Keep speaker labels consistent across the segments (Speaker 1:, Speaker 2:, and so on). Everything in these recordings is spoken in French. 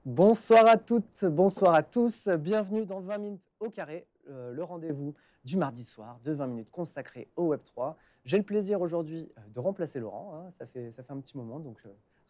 Speaker 1: Bonsoir à toutes, bonsoir à tous. Bienvenue dans 20 minutes au carré, le rendez-vous du mardi soir de 20 minutes consacré au Web3. J'ai le plaisir aujourd'hui de remplacer Laurent, hein, ça fait un petit moment, donc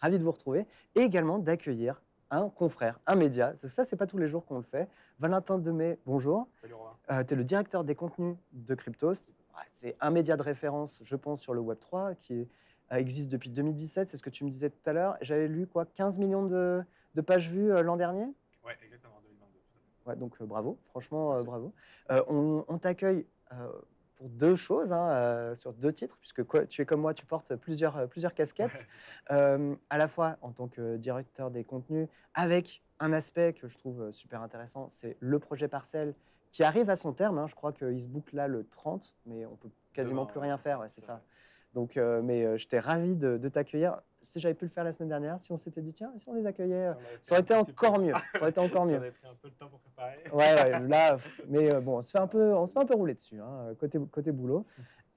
Speaker 1: ravi de vous retrouver, et également d'accueillir un confrère, un média. Ça, c'est pas tous les jours qu'on le fait. Valentin Demey, bonjour.
Speaker 2: Salut Romain.
Speaker 1: Tu es le directeur des contenus de Cryptost. C'est un média de référence, je pense, sur le Web3 qui existe depuis 2017. C'est ce que tu me disais tout à l'heure. J'avais lu quoi, 15 millions de pages vues l'an dernier.
Speaker 2: Ouais, exactement, en 2022, tout à fait.
Speaker 1: Ouais, donc bravo, franchement,
Speaker 2: Merci.
Speaker 1: bravo. On t'accueille pour deux choses, hein, sur deux titres, puisque tu es comme moi, tu portes plusieurs
Speaker 2: Ouais,
Speaker 1: casquettes,
Speaker 2: c'est ça.
Speaker 1: à la fois en tant que directeur des contenus, avec un aspect que je trouve super intéressant, c'est le projet Parcelle qui arrive à son terme, hein. Je crois qu'il se boucle là le 30, mais on peut quasiment
Speaker 2: Demain,
Speaker 1: plus
Speaker 2: ouais,
Speaker 1: rien
Speaker 2: c'est
Speaker 1: faire,
Speaker 2: ça,
Speaker 1: ouais, c'est
Speaker 2: tout à
Speaker 1: ça.
Speaker 2: fait.
Speaker 1: Donc, mais j'étais ravi de t'accueillir. Si j'avais pu le faire la semaine dernière, si on s'était dit, tiens, si on les accueillait,
Speaker 2: Si on avait
Speaker 1: ça
Speaker 2: pris
Speaker 1: aurait
Speaker 2: un
Speaker 1: été
Speaker 2: tout petit peu
Speaker 1: encore
Speaker 2: de
Speaker 1: mieux.
Speaker 2: temps.
Speaker 1: Ça aurait été encore
Speaker 2: Si on
Speaker 1: mieux.
Speaker 2: avait pris un peu de temps pour préparer.
Speaker 1: Ouais, ouais, là, mais bon, on se fait un
Speaker 2: Non,
Speaker 1: peu, on se
Speaker 2: c'était
Speaker 1: fait un
Speaker 2: bien.
Speaker 1: peu rouler dessus, hein, côté boulot.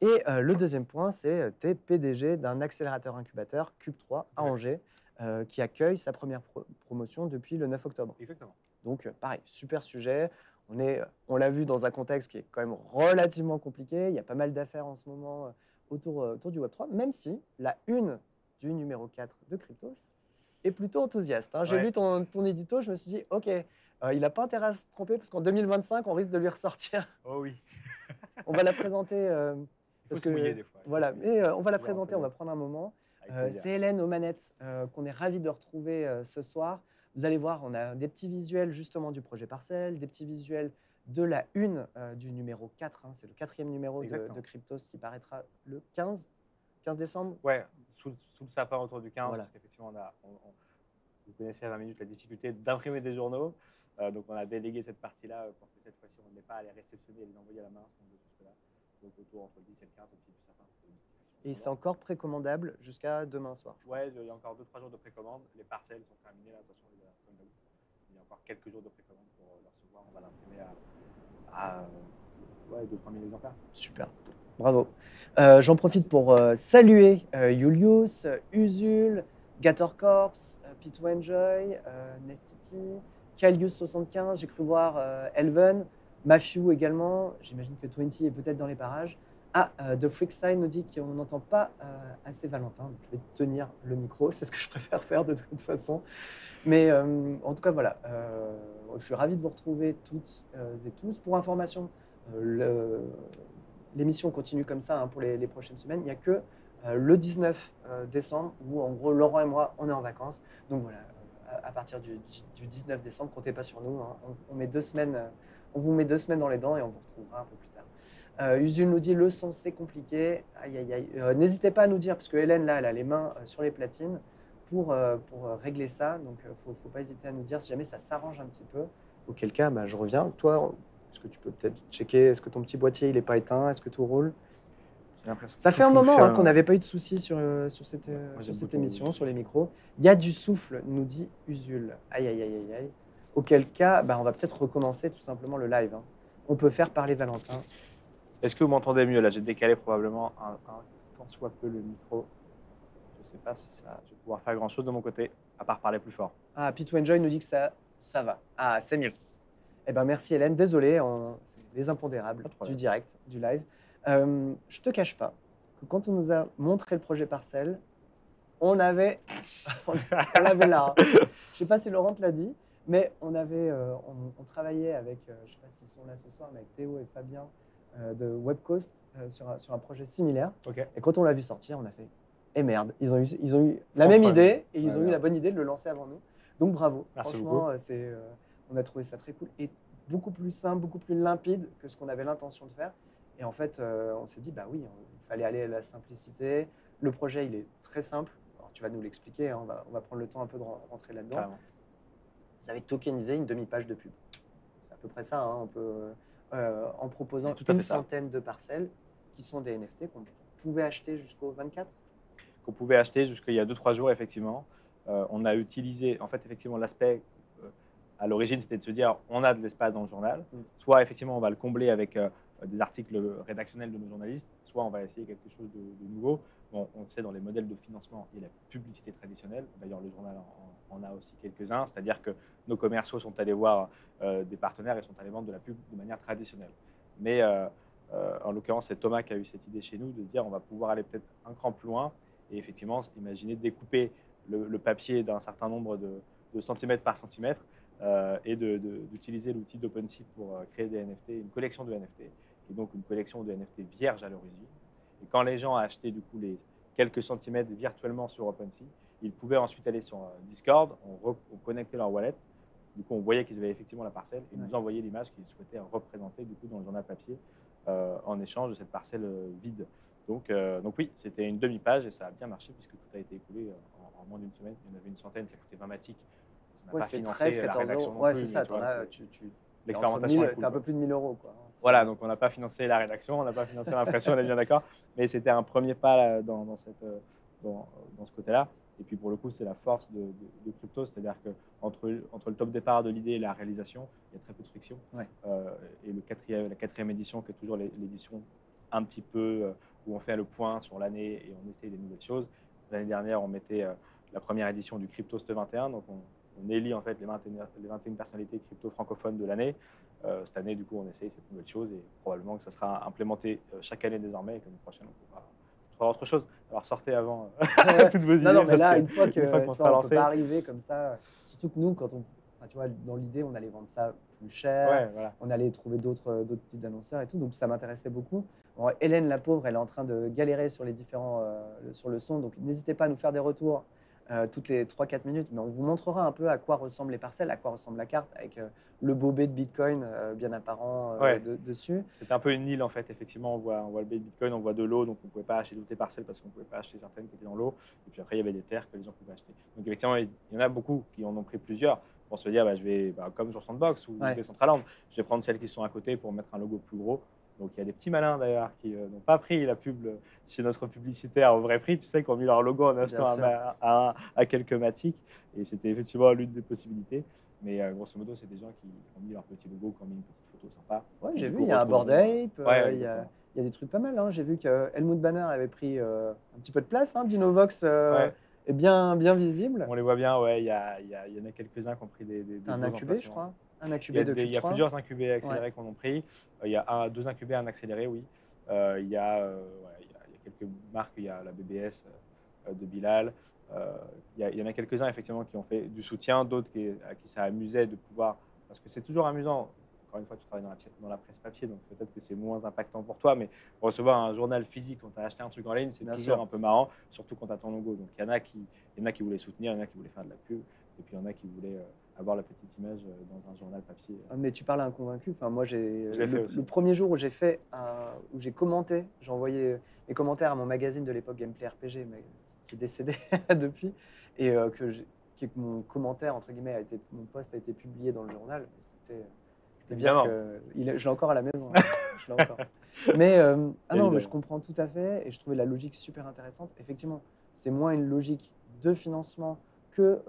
Speaker 1: Et le deuxième point, c'est tu es PDG d'un accélérateur incubateur Cube3 à
Speaker 2: Ouais,
Speaker 1: Angers, qui accueille sa première promotion depuis le 9 octobre.
Speaker 2: exactement.
Speaker 1: Donc, pareil, super sujet. On l'a vu dans un contexte qui est quand même relativement compliqué. Il y a pas mal d'affaires en ce moment autour du Web3, même si la une du numéro 4 de Cryptos est plutôt enthousiaste, hein. J'ai
Speaker 2: Ouais,
Speaker 1: lu ton édito, je me suis dit, OK, il n'a pas intérêt à se tromper parce qu'en 2025, on risque de lui ressortir.
Speaker 2: oh oui.
Speaker 1: On va la présenter
Speaker 2: Il faut
Speaker 1: parce
Speaker 2: se mouiller
Speaker 1: que,
Speaker 2: des fois. Il faut se
Speaker 1: voilà,
Speaker 2: mouiller.
Speaker 1: mais on va la
Speaker 2: Toujours un peu
Speaker 1: présenter, on va
Speaker 2: bête.
Speaker 1: prendre un moment.
Speaker 2: Avec plaisir.
Speaker 1: C'est Hélène aux manettes qu'on est ravi de retrouver ce soir. Vous allez voir, on a des petits visuels justement du projet Parcelle, des petits visuels de la une du numéro 4, hein. C'est le quatrième numéro de
Speaker 2: Exactement.
Speaker 1: Cryptos qui paraîtra le 15 décembre.
Speaker 2: Ouais, sous le sapin autour du 15,
Speaker 1: Voilà.
Speaker 2: parce qu'effectivement, vous connaissez à 20 minutes la difficulté d'imprimer des journaux. Donc, on a délégué cette partie-là pour que cette fois-ci, on n'ait pas à les réceptionner et les envoyer à la main, ce qu'on faisait jusque-là. Donc, autour entre le 10 et le 15, au pied du sapin, c'était une
Speaker 1: Et
Speaker 2: notification.
Speaker 1: c'est encore précommandable jusqu'à demain soir.
Speaker 2: Ouais, il y a encore 2-3 jours de précommande. Les parcelles sont terminées, là, attention, les sold out. Il y a encore quelques jours de précommande pour le recevoir. On va l'imprimer à ouais, 2-3 000 exemplaires.
Speaker 1: Super, bravo. J'en profite pour saluer Julius, Usul, Gator Corps, P2Enjoy, Nestity, Kalius75, j'ai cru voir Elven, Mafiu également, j'imagine que 20 est peut-être dans les parages. Ah, The Freak Sign nous dit qu'on n'entend pas assez Valentin, donc je vais tenir le micro, c'est ce que je préfère faire de toute façon. Mais en tout cas, voilà, je suis ravi de vous retrouver toutes et tous. Pour information, l'émission continue comme ça, hein, pour les prochaines semaines. Il n'y a que le 19 décembre où, en gros, Laurent et moi, on est en vacances. Donc voilà, à partir du 19 décembre, comptez pas sur nous, hein. On met 2 semaines, on vous met 2 semaines dans les dents et on vous retrouvera un peu plus tard. Usul nous dit le son c'est compliqué. Aïe aïe aïe. N'hésitez pas à nous dire, parce que Hélène là, elle a les mains sur les platines pour régler ça. Donc faut pas hésiter à nous dire si jamais ça s'arrange un petit peu. Auquel cas, bah, je reviens. Toi, est-ce que tu peux peut-être checker, est-ce que ton petit boîtier il n'est pas éteint, est-ce que tout roule?
Speaker 2: J'ai l'impression que
Speaker 1: Ça
Speaker 2: tout
Speaker 1: fait un moment, hein,
Speaker 2: fonctionne.
Speaker 1: qu'on n'avait pas eu de soucis sur cette
Speaker 2: Moi, j'ai le
Speaker 1: cette
Speaker 2: bouton
Speaker 1: émission,
Speaker 2: rouge
Speaker 1: sur les
Speaker 2: ici.
Speaker 1: micros. Il y a du souffle, nous dit Usul. Aïe aïe aïe aïe aïe. Auquel cas, bah, on va peut-être recommencer tout simplement le live, hein. On peut faire parler Valentin.
Speaker 2: Est-ce que vous m'entendez mieux là? J'ai décalé probablement un tant soit peu le micro. Je ne sais pas si ça, je vais pouvoir faire grand-chose de mon côté, à part parler plus fort.
Speaker 1: Ah, P2Enjoy nous dit que ça va. Ah, c'est mieux. Eh ben, merci Hélène. Désolé, c'est les impondérables
Speaker 2: Pas de problème.
Speaker 1: du direct, du live. Je te cache pas que quand on nous a montré le projet Parcelle, on avait là, hein. Je sais pas si Laurent te l'a dit, mais on travaillait avec, je sais pas s'ils sont là ce soir, mais avec Théo et Fabien de Webcoast sur un projet similaire.
Speaker 2: Ok.
Speaker 1: Et quand on l'a vu sortir, on a fait, eh merde, ils ont eu la
Speaker 2: En
Speaker 1: même
Speaker 2: premier.
Speaker 1: idée et ils
Speaker 2: Ouais,
Speaker 1: ont eu la
Speaker 2: merde.
Speaker 1: bonne idée de le lancer avant nous. Donc bravo.
Speaker 2: Merci
Speaker 1: Franchement,
Speaker 2: beaucoup.
Speaker 1: on a trouvé ça très cool et beaucoup plus simple, beaucoup plus limpide que ce qu'on avait l'intention de faire. Et en fait, on s'est dit, bah oui, il fallait aller à la simplicité. Le projet, il est très simple. Alors, tu vas nous l'expliquer, hein, on va prendre le temps un peu de rentrer là-dedans.
Speaker 2: Carrément.
Speaker 1: Vous avez tokenisé une demi-page de pub. C'est à peu près ça, hein, on peut, en proposant
Speaker 2: C'est tout à
Speaker 1: une
Speaker 2: fait ça.
Speaker 1: centaine de parcelles qui sont des NFT qu'on pouvait acheter jusqu'au 24.
Speaker 2: Qu'on pouvait acheter jusqu'il y a 2-3 jours, effectivement. On a utilisé, en fait, effectivement, l'aspect à l'origine, c'était de se dire on a de l'espace dans le journal. Soit, effectivement, on va le combler avec des articles rédactionnels de nos journalistes, soit on va essayer quelque chose de nouveau. Bon, on sait, dans les modèles de financement, il y a la publicité traditionnelle. D'ailleurs, le journal on a aussi quelques-uns, c'est-à-dire que nos commerciaux sont allés voir des partenaires et sont allés vendre de la pub de manière traditionnelle. Mais en l'occurrence, c'est Thomas qui a eu cette idée chez nous de se dire on va pouvoir aller peut-être un cran plus loin et effectivement, imaginer découper le papier d'un certain nombre de centimètres par centimètre et d'utiliser l'outil d'OpenSea pour créer des NFT, une collection de NFT, qui est donc une collection de NFT vierge à l'origine. Et quand les gens achetaient du coup les quelques centimètres virtuellement sur OpenSea, ils pouvaient ensuite aller sur Discord, on connectait leur wallet, du coup on voyait qu'ils avaient effectivement la parcelle et nous envoyaient l'image qu'ils souhaitaient représenter du coup dans le journal papier en échange de cette parcelle vide. Donc oui, c'était une demi-page et ça a bien marché puisque tout a été écoulé en moins d'une semaine. Il y en avait une centaine, ça coûtait 20 matiques. Ça n'a pas
Speaker 1: c'est
Speaker 2: financé
Speaker 1: 13,
Speaker 2: la
Speaker 1: 14
Speaker 2: rédaction
Speaker 1: euros.
Speaker 2: non
Speaker 1: Ouais,
Speaker 2: plus.
Speaker 1: c'est ça,
Speaker 2: L'expérimentation est
Speaker 1: t'es
Speaker 2: cool,
Speaker 1: un peu plus de 1000 euros. Quoi.
Speaker 2: Voilà, donc on n'a pas financé la rédaction, on n'a pas financé l'impression, on est bien d'accord, mais c'était un premier pas là, dans ce côté-là. Et puis pour le coup, c'est la force de crypto, c'est-à-dire qu'entre le top départ de l'idée et la réalisation, il y a très peu de friction.
Speaker 1: Ouais.
Speaker 2: Et la quatrième édition, qui est toujours l'édition un petit peu où on fait le point sur l'année et on essaye des nouvelles choses. L'année dernière, on mettait la première édition du Cryptost 21, donc on élit en fait les 21 personnalités crypto francophones de l'année. Cette année, du coup, on essaye cette nouvelle chose et probablement que ça sera implémenté chaque année désormais et que l'année prochaine, on pourra autre chose. Alors sortez avant toutes vos idées.
Speaker 1: Non, mais là, une fois qu'on
Speaker 2: sera
Speaker 1: ne
Speaker 2: lancé,
Speaker 1: peut pas arriver comme ça, surtout que nous, tu vois, dans l'idée, on allait vendre ça plus cher,
Speaker 2: voilà.
Speaker 1: On allait trouver d'autres types d'annonceurs et tout, donc ça m'intéressait beaucoup. Bon, Hélène, la pauvre, elle est en train de galérer sur sur le son, donc n'hésitez pas à nous faire des retours toutes les 3-4 minutes, mais on vous montrera un peu à quoi ressemblent les parcelles, à quoi ressemble la carte, avec le bobet de Bitcoin bien apparent dessus.
Speaker 2: C'était un peu une île en fait, effectivement, on voit le Bitcoin, on voit de l'eau, donc on ne pouvait pas acheter toutes les parcelles parce qu'on ne pouvait pas acheter certaines qui étaient dans l'eau, et puis après il y avait des terres que les gens pouvaient acheter. Donc effectivement, il y en a beaucoup qui en ont pris plusieurs pour se dire, je vais, comme sur Sandbox ou Decentraland, je vais prendre celles qui sont à côté pour mettre un logo plus gros. Donc il y a des petits malins d'ailleurs qui n'ont pas pris la pub chez notre publicitaire au vrai prix, tu sais, qui ont mis leur logo en achetant à quelques matiques. Et c'était effectivement l'une des possibilités. Mais grosso modo, c'est des gens qui ont mis leur petit logo, qui ont mis une petite photo sympa.
Speaker 1: Ouais, j'ai vu, il y a un Bored Ape, il y a des trucs pas mal. Hein. J'ai vu que Helmut Banner avait pris un petit peu de place. Hein. Dinovox est bien visible.
Speaker 2: On les voit bien, il y en a quelques-uns qui ont pris des
Speaker 1: un incubé, je crois. Un incubé de Cube3.
Speaker 2: Il y a plusieurs incubés accélérés qu'on a pris. Il y a deux incubés, un accéléré, oui. Il y a quelques marques, il y a la BBS de Bilal. Il y en a quelques-uns, effectivement, qui ont fait du soutien, d'autres à qui ça amusait de pouvoir... Parce que c'est toujours amusant. Encore une fois, tu travailles dans la presse papier, donc peut-être que c'est moins impactant pour toi, mais recevoir un journal physique quand tu as acheté un truc en ligne, c'est toujours un peu marrant, surtout quand tu as ton logo. Donc il y en a qui voulaient soutenir, il y en a qui voulaient faire de la pub, et puis il y en a qui voulaient avoir la petite image dans un journal papier.
Speaker 1: Mais tu parles à un convaincu. Enfin, moi, le premier jour où j'ai commenté, j'ai envoyé mes commentaires à mon magazine de l'époque Gameplay RPG, mais qui est décédé depuis, et que mon commentaire, entre guillemets, mon post a été publié dans le journal. Je peux dire que je l'ai encore à la maison. Je l'ai encore. Mais non, mais je comprends tout à fait et je trouvais la logique super intéressante. Effectivement, c'est moins une logique de financement que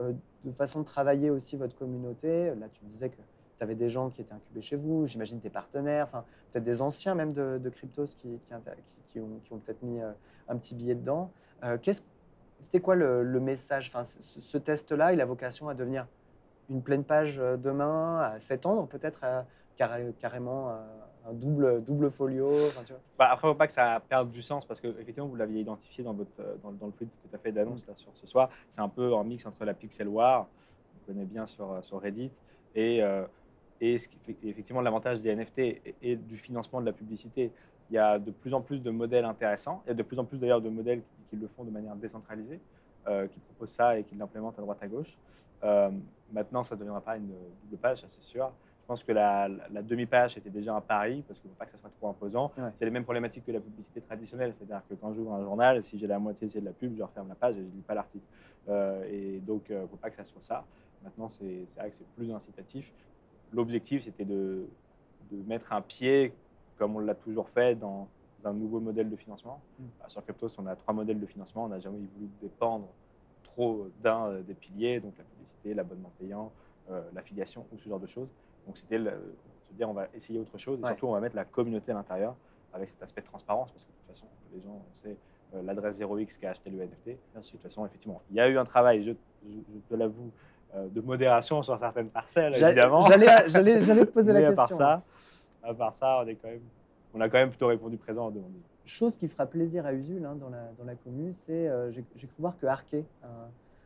Speaker 1: de façon de travailler aussi votre communauté. Là, tu me disais que tu avais des gens qui étaient incubés chez vous, j'imagine tes partenaires, peut-être des anciens même de Cryptos qui ont peut-être mis un petit billet dedans. C'était quoi le message? Ce test-là, il a vocation à devenir une pleine page demain, à s'étendre peut-être carrément un double folio. Tu vois.
Speaker 2: Après, il ne faut pas que ça perde du sens parce que effectivement, vous l'aviez identifié dans le tweet que tu as fait d'annonce sur ce soir. C'est un peu un mix entre la Pixel War, on connaît bien sur Reddit, et effectivement l'avantage des NFT et du financement de la publicité. Il y a de plus en plus de modèles intéressants. Il y a de plus en plus d'ailleurs de modèles qui le font de manière décentralisée, qui proposent ça et qui l'implémentent à droite à gauche. Maintenant, ça ne deviendra pas une double page, ça c'est sûr. Je pense que la demi-page était déjà un pari parce qu'il ne faut pas que ça soit trop imposant. Ouais. C'est les mêmes problématiques que la publicité traditionnelle. C'est-à-dire que quand j'ouvre un journal, si j'ai la moitié de la pub, je referme la page et je ne lis pas l'article. Et donc, il ne faut pas que ça soit ça. Maintenant, c'est vrai que c'est plus incitatif. L'objectif, c'était de mettre un pied, comme on l'a toujours fait, dans un nouveau modèle de financement. Sur Cryptos, on a 3 modèles de financement. On n'a jamais voulu dépendre trop d'un des piliers, donc la publicité, l'abonnement payant, l'affiliation ou ce genre de choses. Donc c'était se dire on va essayer autre chose et surtout on va mettre la communauté à l'intérieur avec cet aspect de transparence parce que de toute façon les gens, on sait, l'adresse 0x qui a acheté le NFT.
Speaker 1: Bien sûr.
Speaker 2: De toute façon, effectivement, il y a eu un travail, je te l'avoue, de modération sur certaines parcelles, évidemment.
Speaker 1: J'allais te poser la
Speaker 2: Mais
Speaker 1: question.
Speaker 2: à part ça, on a quand même plutôt répondu présent à demander.
Speaker 1: Chose qui fera plaisir à Usul dans la commu, c'est j'ai cru voir que Arke,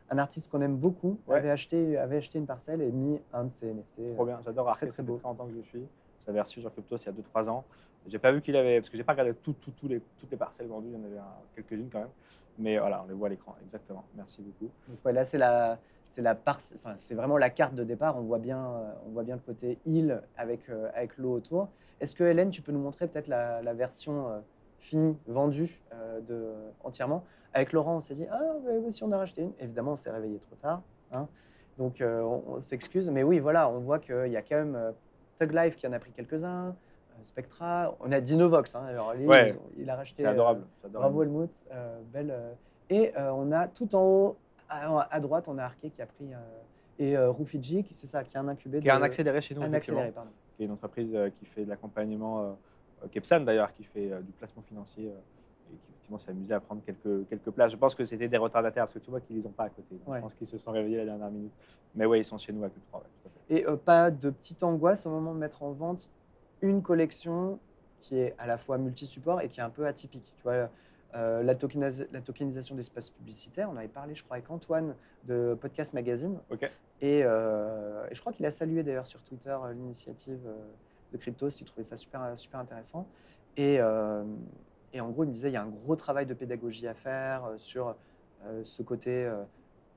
Speaker 1: un artiste qu'on aime beaucoup, avait acheté une parcelle et mis un de ses NFT.
Speaker 2: Trop bien, j'adore Arke,
Speaker 1: très beau.
Speaker 2: Très longtemps que je suis. J'avais reçu sur Cryptos il y a 2-3 ans. J'ai pas vu qu'il avait, parce que j'ai pas regardé toutes les parcelles vendues, il y en avait quelques-unes quand même. Mais voilà, on les voit à l'écran, exactement. Merci beaucoup.
Speaker 1: Donc ouais, là c'est vraiment la carte de départ. On voit bien le côté île avec l'eau autour. Est-ce que Hélène, tu peux nous montrer peut-être la version finie, vendue entièrement? Avec Laurent, on s'est dit si on a racheté une. Évidemment, on s'est réveillé trop tard, hein. Donc on s'excuse, mais oui, voilà, on voit qu'il y a quand même Thug Life qui en a pris quelques-uns. Spectra, on a Dinovox, hein. Alors lui, il a racheté.
Speaker 2: C'est adorable.
Speaker 1: Bravo Helmut, belle. Et on a tout en haut, à droite, on a Arke qui a pris et Rufiji, c'est ça, qui a un incubé.
Speaker 2: Qui a un accéléré chez nous,
Speaker 1: un accéléré, pardon.
Speaker 2: Qui est une entreprise qui fait de l'accompagnement, Kepsan d'ailleurs, qui fait du placement financier et qui effectivement s'est amusé à prendre quelques places. Je pense que c'était des retardataires parce que tu vois qu'ils les ont pas à côté. Je pense qu'ils se sont réveillés la dernière minute. Mais oui, ils sont chez nous à Q3. Tout à fait.
Speaker 1: Et pas de petite angoisse au moment de mettre en vente une collection qui est à la fois multi-support et qui est un peu atypique. Tu vois, la tokenisation d'espace publicitaire, on avait parlé, je crois, avec Antoine de Podcast Magazine. Et je crois qu'il a salué d'ailleurs sur Twitter l'initiative de Cryptos, il trouvait ça super intéressant. Et en gros, il me disait il y a un gros travail de pédagogie à faire sur ce côté.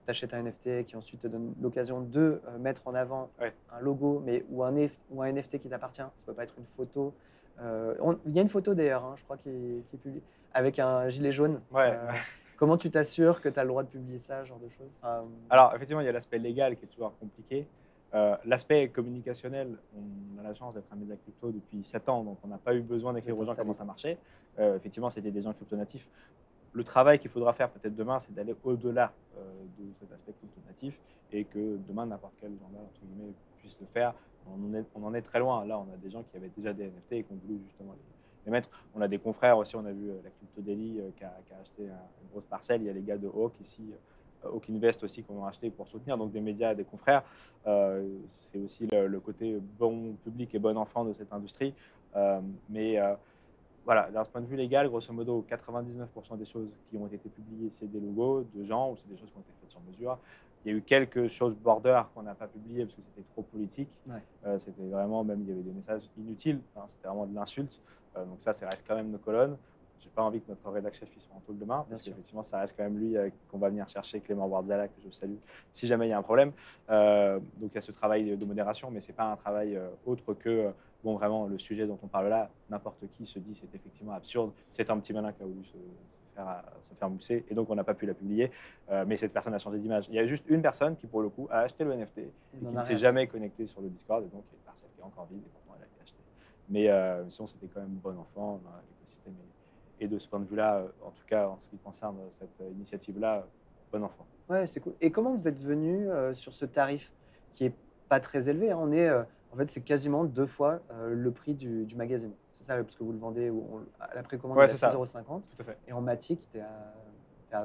Speaker 1: T'achètes un NFT qui ensuite te donne l'occasion de mettre en avant un logo, ou un NFT qui t'appartient. Ça ne peut pas être une photo. Il y a une photo d'ailleurs, hein, je crois, qui est publiée, avec un gilet jaune. Comment tu t'assures que tu as le droit de publier ça, ce genre de choses?
Speaker 2: Alors, effectivement, il y a l'aspect légal qui est toujours compliqué. L'aspect communicationnel, on a la chance d'être un média crypto depuis 7 ans, donc on n'a pas eu besoin d'écrire aux gens comment ça marchait. Effectivement, c'était des gens crypto-natifs. Le travail qu'il faudra faire peut-être demain, c'est d'aller au-delà de cet aspect crypto-natif et que demain, n'importe quel journal entre guillemets, puisse le faire. On en est très loin. Là, on a des gens qui avaient déjà des NFT et qui ont voulu justement les mettre. On a des confrères aussi. On a vu la Crypto Daily qui a acheté une grosse parcelle. Il y a les gars de Hawk ici, Hawk Invest aussi, qu'on a acheté pour soutenir. Donc des médias, des confrères. C'est aussi le côté bon public et bon enfant de cette industrie. Voilà, d'un point de vue légal, grosso modo, 99% des choses qui ont été publiées, c'est des logos de gens ou c'est des choses qui ont été faites sur mesure. Il y a eu quelques choses border qu'on n'a pas publiées parce que c'était trop politique. C'était vraiment, même il y avait des messages inutiles, hein, c'était vraiment de l'insulte. Donc ça reste quand même nos colonnes. Je n'ai pas envie que notre rédac chef soit en taule demain, parce qu'effectivement, ça reste quand même lui qu'on va venir chercher, Clément Wardzala, que je salue, si jamais il y a un problème. Donc il y a ce travail de modération, mais ce n'est pas un travail autre que... Bon, vraiment, le sujet dont on parle là, n'importe qui se dit c'est effectivement absurde. C'est un petit malin qui a voulu se faire mousser et donc on n'a pas pu la publier. Mais cette personne a changé d'image. Il y a juste une personne qui, pour le coup, a acheté le NFT et qui ne s'est jamais connectée sur le Discord. Et donc, il y a une parcelle qui est encore vide et pourtant elle a été achetée. Mais sinon, c'était quand même bon enfant dans l'écosystème. Et de ce point de vue-là, en tout cas, en ce qui concerne cette initiative-là, bon enfant.
Speaker 1: Ouais, c'est cool. Et comment vous êtes venu sur ce tarif qui n'est pas très élevé, hein. En fait, c'est quasiment 2 fois le prix du magazine. C'est ça, parce que vous le vendez à la précommande à 6,50 €.
Speaker 2: Tout à fait.
Speaker 1: Et en Matic, tu es à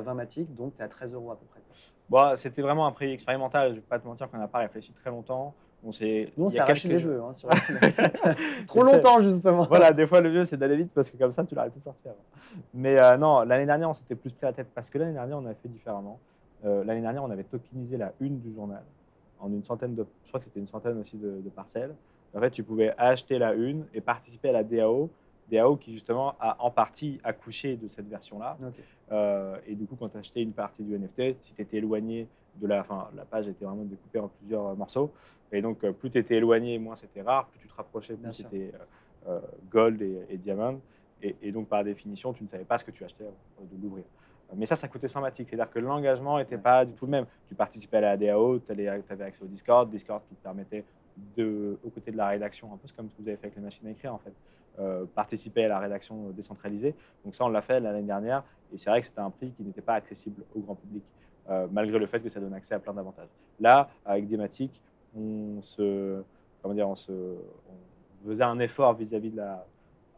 Speaker 1: 20 Matic, donc tu es à 13 € à peu près.
Speaker 2: Bon, c'était vraiment un prix expérimental. Je ne vais pas te mentir qu'on n'a pas réfléchi très longtemps.
Speaker 1: Nous, on s'est arraché les cheveux. Hein, trop longtemps, justement.
Speaker 2: Voilà, des fois, le mieux, c'est d'aller vite parce que comme ça, tu l'arrêtes de sortir. Mais non, l'année dernière, on s'était plus pris la tête parce que l'année dernière, on a fait différemment. L'année dernière, on avait tokenisé la une du journal en je crois que c'était une centaine aussi de parcelles. En fait, tu pouvais acheter la une et participer à la DAO. DAO qui, justement, a en partie accouché de cette version-là. Et du coup, quand tu achetais une partie du NFT, si tu étais éloigné de la page était vraiment découpée en plusieurs morceaux. Et donc, plus tu étais éloigné, moins c'était rare. Plus tu te rapprochais, plus c'était gold et diamant. Et donc, par définition, tu ne savais pas ce que tu achetais avant de l'ouvrir. Mais ça coûtait 100 Matic. C'est-à-dire que l'engagement n'était pas du tout le même. Tu participais à la DAO, tu avais accès au Discord qui te permettait, aux côtés de la rédaction, un peu comme ce que vous avez fait avec les machines à écrire, en fait, participer à la rédaction décentralisée. Donc ça, on l'a fait l'année dernière. Et c'est vrai que c'était un prix qui n'était pas accessible au grand public, malgré le fait que ça donne accès à plein d'avantages. Là, avec Dematic, on faisait un effort vis-à-vis de à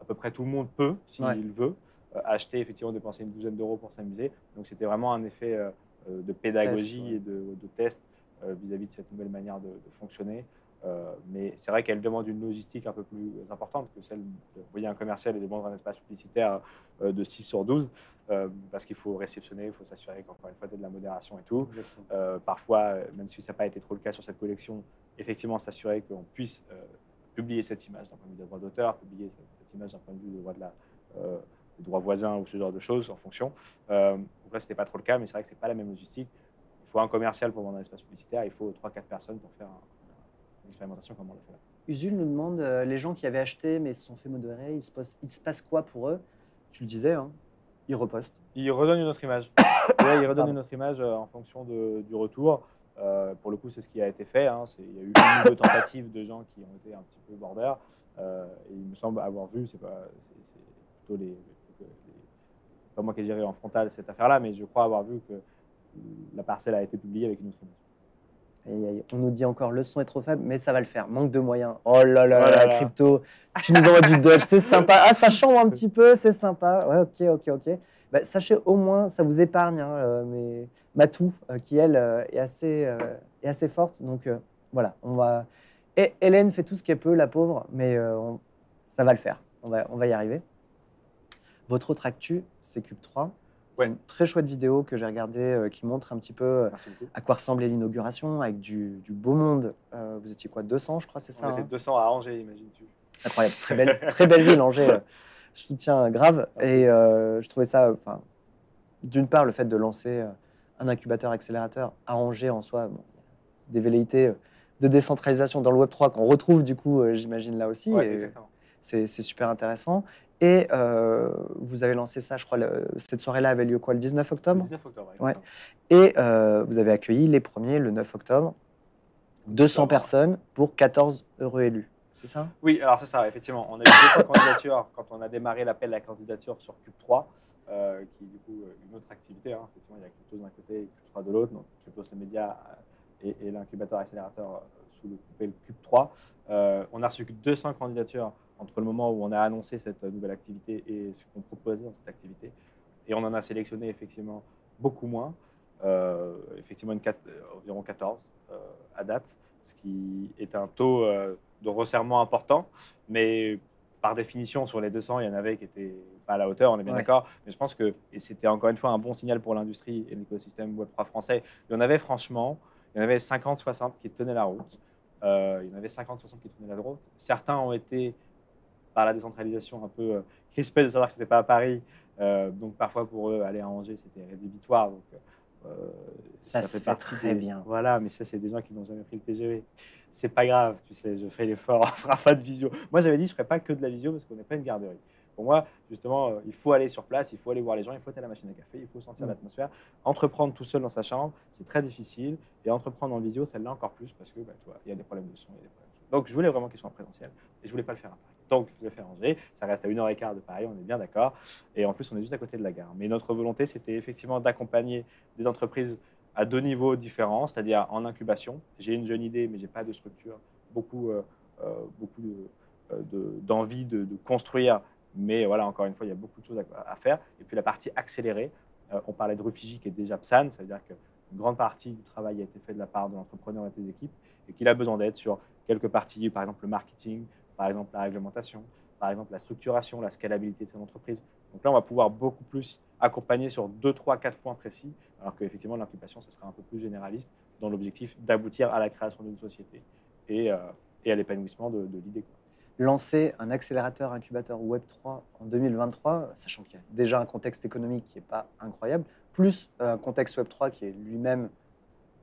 Speaker 2: peu près tout le monde peut, s'il veut. acheter, effectivement, dépenser une douzaine d'euros pour s'amuser. Donc, c'était vraiment un effet de pédagogie
Speaker 1: Test, ouais.
Speaker 2: et de test vis-à-vis de cette nouvelle manière de fonctionner. Mais c'est vrai qu'elle demande une logistique un peu plus importante que celle d'envoyer un commercial et de vendre un espace publicitaire de 6 sur 12, parce qu'il faut réceptionner, il faut s'assurer qu'encore une fois, il y a de la modération et tout. Parfois, même si ça n'a pas été trop le cas sur cette collection, effectivement, s'assurer qu'on puisse publier cette image d'un point de vue des droits d'auteur, publier cette image d'un point de vue des droits voisins ou ce genre de choses en fonction. Donc là, ce n'était pas trop le cas, mais c'est vrai que ce n'est pas la même logistique. Il faut un commercial pour vendre un espace publicitaire, il faut 3-4 personnes pour faire une expérimentation comme on l'a fait là.
Speaker 1: Usul nous demande, les gens qui avaient acheté mais se sont fait modérer, il se passe quoi pour eux? Tu le disais, hein, ils repostent.
Speaker 2: Il redonne une autre image. Ouais, il redonne
Speaker 1: Pardon.
Speaker 2: une autre image en fonction du retour. Pour le coup, c'est ce qui a été fait. Hein. Il y a eu une ou deux tentatives de gens qui ont été un petit peu border. Et il me semble avoir vu, c'est plutôt pas moi qui ai géré en frontal cette affaire-là, mais je crois avoir vu que la parcelle a été publiée avec une autre image.
Speaker 1: Et on nous dit encore le son est trop faible, mais ça va le faire. Manque de moyens. Oh là là,
Speaker 2: Oh là là.
Speaker 1: crypto. Tu nous envoies du Dodge, c'est sympa. Ah, ça chambre un petit peu, c'est sympa. Ouais, ok. Bah, sachez au moins, ça vous épargne. Hein, mais Matou, qui elle est assez forte. Donc voilà, on va. Et Hélène fait tout ce qu'elle peut, la pauvre, mais ça va le faire. On va y arriver. Votre autre actu, c'est Cube 3.
Speaker 2: Ouais.
Speaker 1: Une très chouette vidéo que j'ai regardée qui montre un petit peu
Speaker 2: Merci beaucoup.
Speaker 1: à quoi ressemblait l'inauguration avec du beau monde. Vous étiez quoi, 200, je crois, c'est ça?
Speaker 2: On était 200 à Angers, imagines-tu.
Speaker 1: Incroyable, très belle ville, Angers. Je soutiens grave.
Speaker 2: Merci.
Speaker 1: Et je trouvais ça, d'une part, le fait de lancer un incubateur-accélérateur à Angers en soi, bon, des velléités de décentralisation dans le Web3 qu'on retrouve du coup, j'imagine, là aussi.
Speaker 2: Ouais,
Speaker 1: Et
Speaker 2: exactement.
Speaker 1: c'est super intéressant. Et vous avez lancé ça, je crois, cette soirée-là avait lieu quoi, le 19
Speaker 2: Le
Speaker 1: octobre?
Speaker 2: 19 octobre.
Speaker 1: Ouais.
Speaker 2: exactement.
Speaker 1: Et vous avez accueilli les premiers le 9 octobre, 200
Speaker 2: Octobre,
Speaker 1: personnes pour 14 heureux élus. C'est ça?
Speaker 2: Oui, alors c'est ça, effectivement. On a eu 200 candidatures quand on a démarré l'appel à la candidature sur Cube 3, qui est du coup une autre activité. Hein. Effectivement, il y a Cryptos d'un côté et Cube 3 de l'autre. Donc Cryptos, le média et l'incubateur accélérateur sous le coupé Cube 3. On a reçu 200 candidatures entre le moment où on a annoncé cette nouvelle activité et ce qu'on proposait dans cette activité. Et on en a sélectionné effectivement beaucoup moins, effectivement environ 14 à date, ce qui est un taux de resserrement important, mais par définition, sur les 200, il y en avait qui n'étaient pas à la hauteur, on est bien d'accord, mais je pense que, et c'était encore une fois un bon signal pour l'industrie et l'écosystème Web3 français, il y en avait franchement, il y en avait 50-60 qui tenaient la route, il y en avait 50-60 qui tenaient la route, certains ont été, par la décentralisation, un peu crispés de savoir que ce n'était pas à Paris, donc parfois pour eux, aller à Angers, c'était rédhibitoire, donc
Speaker 1: ça se fait très bien.
Speaker 2: Voilà, mais ça, c'est des gens qui n'ont jamais pris le TGV. C'est pas grave, tu sais, je fais l'effort, on fera pas de visio. Moi, j'avais dit, je ferais pas que de la visio parce qu'on n'est pas une garderie. Pour moi, justement, il faut aller sur place, il faut aller voir les gens, il faut être à la machine à café, il faut sentir l'atmosphère. Entreprendre tout seul dans sa chambre, c'est très difficile. Et entreprendre en visio, celle-là encore plus parce que, il y a des problèmes de son, il y a des problèmes de son. Donc, je voulais vraiment qu'ils soient en présentiel et je voulais pas le faire à Paris. Donc, je l'ai fait à Angers. Ça reste à 1h15 de Paris, on est bien d'accord. Et en plus, on est juste à côté de la gare. Mais notre volonté, c'était effectivement d'accompagner des entreprises à deux niveaux différents, c'est-à-dire en incubation. J'ai une jeune idée, mais je n'ai pas de structure, beaucoup d'envie de construire. Mais voilà, encore une fois, il y a beaucoup de choses à faire. Et puis la partie accélérée, on parlait de Rufiji qui est déjà PSAN, ça veut dire qu'une grande partie du travail a été fait de la part de l'entrepreneur et de ses équipes et qu'il a besoin d'aide sur quelques parties, par exemple le marketing, par exemple la réglementation, par exemple la structuration, la scalabilité de son entreprise. Donc là, on va pouvoir beaucoup plus accompagner sur 2, 3, 4 points précis, alors qu'effectivement, l'incubation, ça sera un peu plus généraliste dans l'objectif d'aboutir à la création d'une société et à l'épanouissement de l'idée.
Speaker 1: Lancer un accélérateur incubateur Web3 en 2023, sachant qu'il y a déjà un contexte économique qui n'est pas incroyable, plus un contexte Web3 qui est lui-même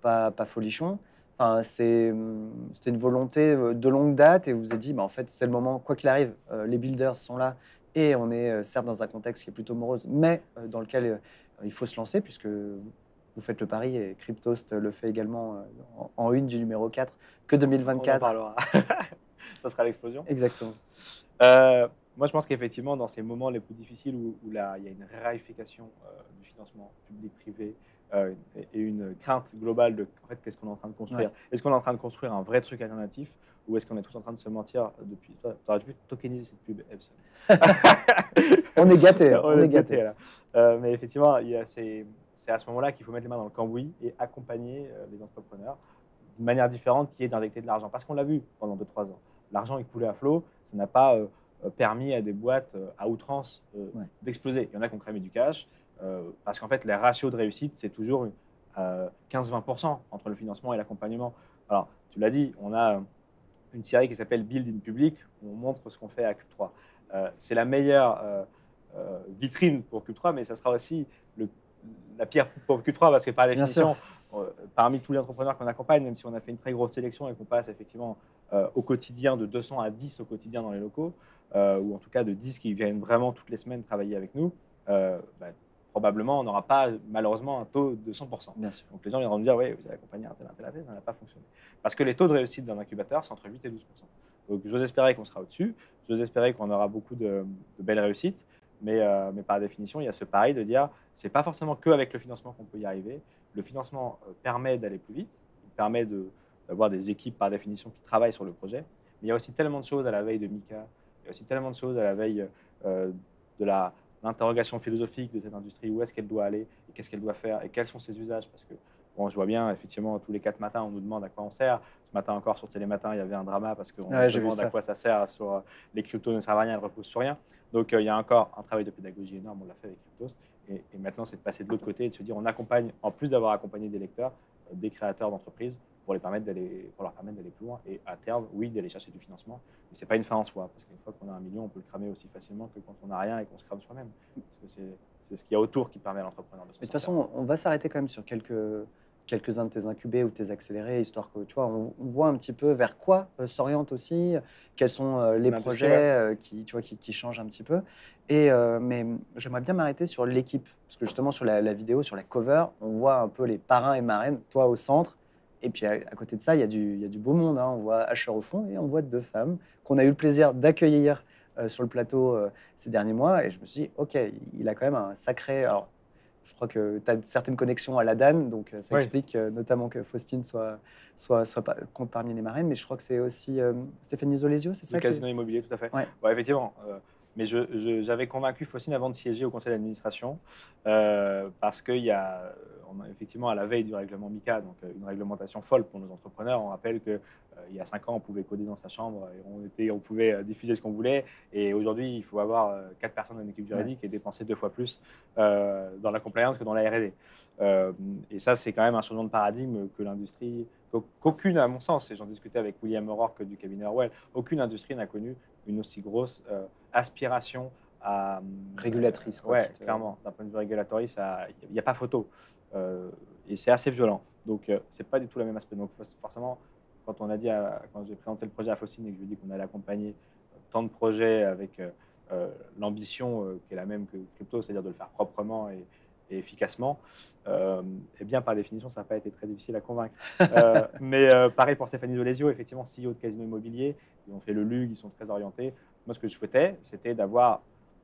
Speaker 1: pas folichon. Enfin, c'était une volonté de longue date et vous vous êtes dit, en fait, c'est le moment, quoi qu'il arrive, les builders sont là et on est certes dans un contexte qui est plutôt morose, mais dans lequel il faut se lancer puisque vous faites le pari et Cryptost le fait également en une du numéro 4 que 2024.
Speaker 2: On en parlera. Ça sera l'explosion.
Speaker 1: Exactement.
Speaker 2: Moi, je pense qu'effectivement, dans ces moments les plus difficiles où il y a une raréfication du financement public-privé, et une crainte globale de en fait, qu'est-ce qu'on est en train de construire.
Speaker 1: Ouais.
Speaker 2: Est-ce qu'on est en train de construire un vrai truc alternatif ou est-ce qu'on est tous en train de se mentir depuis… Tu aurais dû tokeniser cette pub, Epson.
Speaker 1: On est gâtés.
Speaker 2: On est gâtés, là. Mais effectivement, c'est à ce moment-là qu'il faut mettre les mains dans le cambouis et accompagner les entrepreneurs d'une manière différente qui est d'injecter de l'argent. Parce qu'on l'a vu pendant 2-3 ans. L'argent est coulé à flot, ça n'a pas permis à des boîtes à outrance d'exploser. Il y en a qui ont cramé du cash parce qu'en fait, les ratios de réussite, c'est toujours 15-20% entre le financement et l'accompagnement. Alors, tu l'as dit, on a une série qui s'appelle Build in Public, où on montre ce qu'on fait à Cube3. C'est la meilleure vitrine pour Cube3, mais ça sera aussi la pire pour Cube3 parce que par définition, parmi tous les entrepreneurs qu'on accompagne, même si on a fait une très grosse sélection et qu'on passe effectivement au quotidien de 200 à 10 au quotidien dans les locaux, ou en tout cas de 10 qui viennent vraiment toutes les semaines travailler avec nous, probablement on n'aura pas malheureusement un taux de 100%.
Speaker 1: Bien sûr.
Speaker 2: Donc les gens viendront nous dire oui, vous avez accompagné un tel, ça n'a pas fonctionné. Parce que les taux de réussite d'un incubateur, c'est entre 8 et 12%. Donc j'ose espérer qu'on sera au-dessus, j'ose espérer qu'on aura beaucoup de belles réussites, mais par définition, il y a ce pari de dire c'est pas forcément qu'avec le financement qu'on peut y arriver. Le financement permet d'aller plus vite, il permet d'avoir des équipes par définition qui travaillent sur le projet, mais il y a aussi tellement de choses à la veille de Mika, il y a aussi tellement de choses à la veille de l'interrogation philosophique de cette industrie, où est-ce qu'elle doit aller, et qu'est-ce qu'elle doit faire, et quels sont ses usages, parce que bon, je vois bien, effectivement, tous les 4 matins, on nous demande à quoi on sert. Ce matin encore, sur Télématin, il y avait un drama parce qu'on se demande à quoi ça sert sur les cryptos ne servent à rien, elles reposent sur rien. Donc, il y a encore un travail de pédagogie énorme, on l'a fait avec Cryptos. Et maintenant, c'est de passer de l'autre côté et de se dire, on accompagne, en plus d'avoir accompagné des lecteurs, des créateurs d'entreprises pour leur permettre d'aller plus loin. Et à terme, oui, d'aller chercher du financement. Mais ce n'est pas une fin en soi, parce qu'une fois qu'on a 1 million, on peut le cramer aussi facilement que quand on n'a rien et qu'on se crame soi-même. Parce que c'est ce qu'il y a autour qui permet à l'entrepreneur de se sortir.
Speaker 1: De toute façon, on va s'arrêter quand même sur quelques-uns de tes incubés ou tes accélérés, histoire que tu vois, on voit un petit peu vers quoi s'oriente aussi, quels sont les projets qui changent un petit peu. Mais j'aimerais bien m'arrêter sur l'équipe, parce que justement sur la vidéo, sur la cover, on voit un peu les parrains et marraines, toi au centre, et puis à côté de ça, il y a du beau monde. Hein. On voit Asher au fond et on voit 2 femmes qu'on a eu le plaisir d'accueillir sur le plateau ces derniers mois. Et je me suis dit, ok, il a quand même un sacré… Alors, je crois que tu as certaines connexions à la DAN, donc ça explique notamment que Faustine compte parmi les marraines, mais je crois que c'est aussi Stéphanie Zolesio, c'est ça?
Speaker 2: Le casino immobilier, tout à fait. Ouais, effectivement. Mais j'avais convaincu Faustine avant de siéger au conseil d'administration parce qu'il y a, effectivement, à la veille du règlement MiCA, donc une réglementation folle pour nos entrepreneurs. On rappelle qu'il y a 5 ans, on pouvait coder dans sa chambre et on pouvait diffuser ce qu'on voulait. Et aujourd'hui, il faut avoir 4 personnes dans une équipe juridique et dépenser 2 fois plus dans la compliance que dans la R&D. Et ça, c'est quand même un changement de paradigme que l'industrie, qu'aucune, à mon sens, et j'en discutais avec William O'Rourke du cabinet Orwell, aucune industrie n'a connu une aussi grosse aspiration à…
Speaker 1: Régulatrice.
Speaker 2: Oui, clairement. D'un point de vue régulatoire, il n'y a pas photo. Et c'est assez violent. Donc, ce n'est pas du tout le même aspect. Donc, forcément, quand j'ai présenté le projet à Faustine et que je lui ai dit qu'on allait accompagner tant de projets avec l'ambition qui est la même que Crypto, c'est-à-dire de le faire proprement et efficacement, eh bien, par définition, ça n'a pas été très difficile à convaincre. Mais pareil pour Stéphanie Zolesio, effectivement, CEO de Casino Immobilier, ils ont fait le LUG, ils sont très orientés. Moi, ce que je souhaitais, c'était d'avoir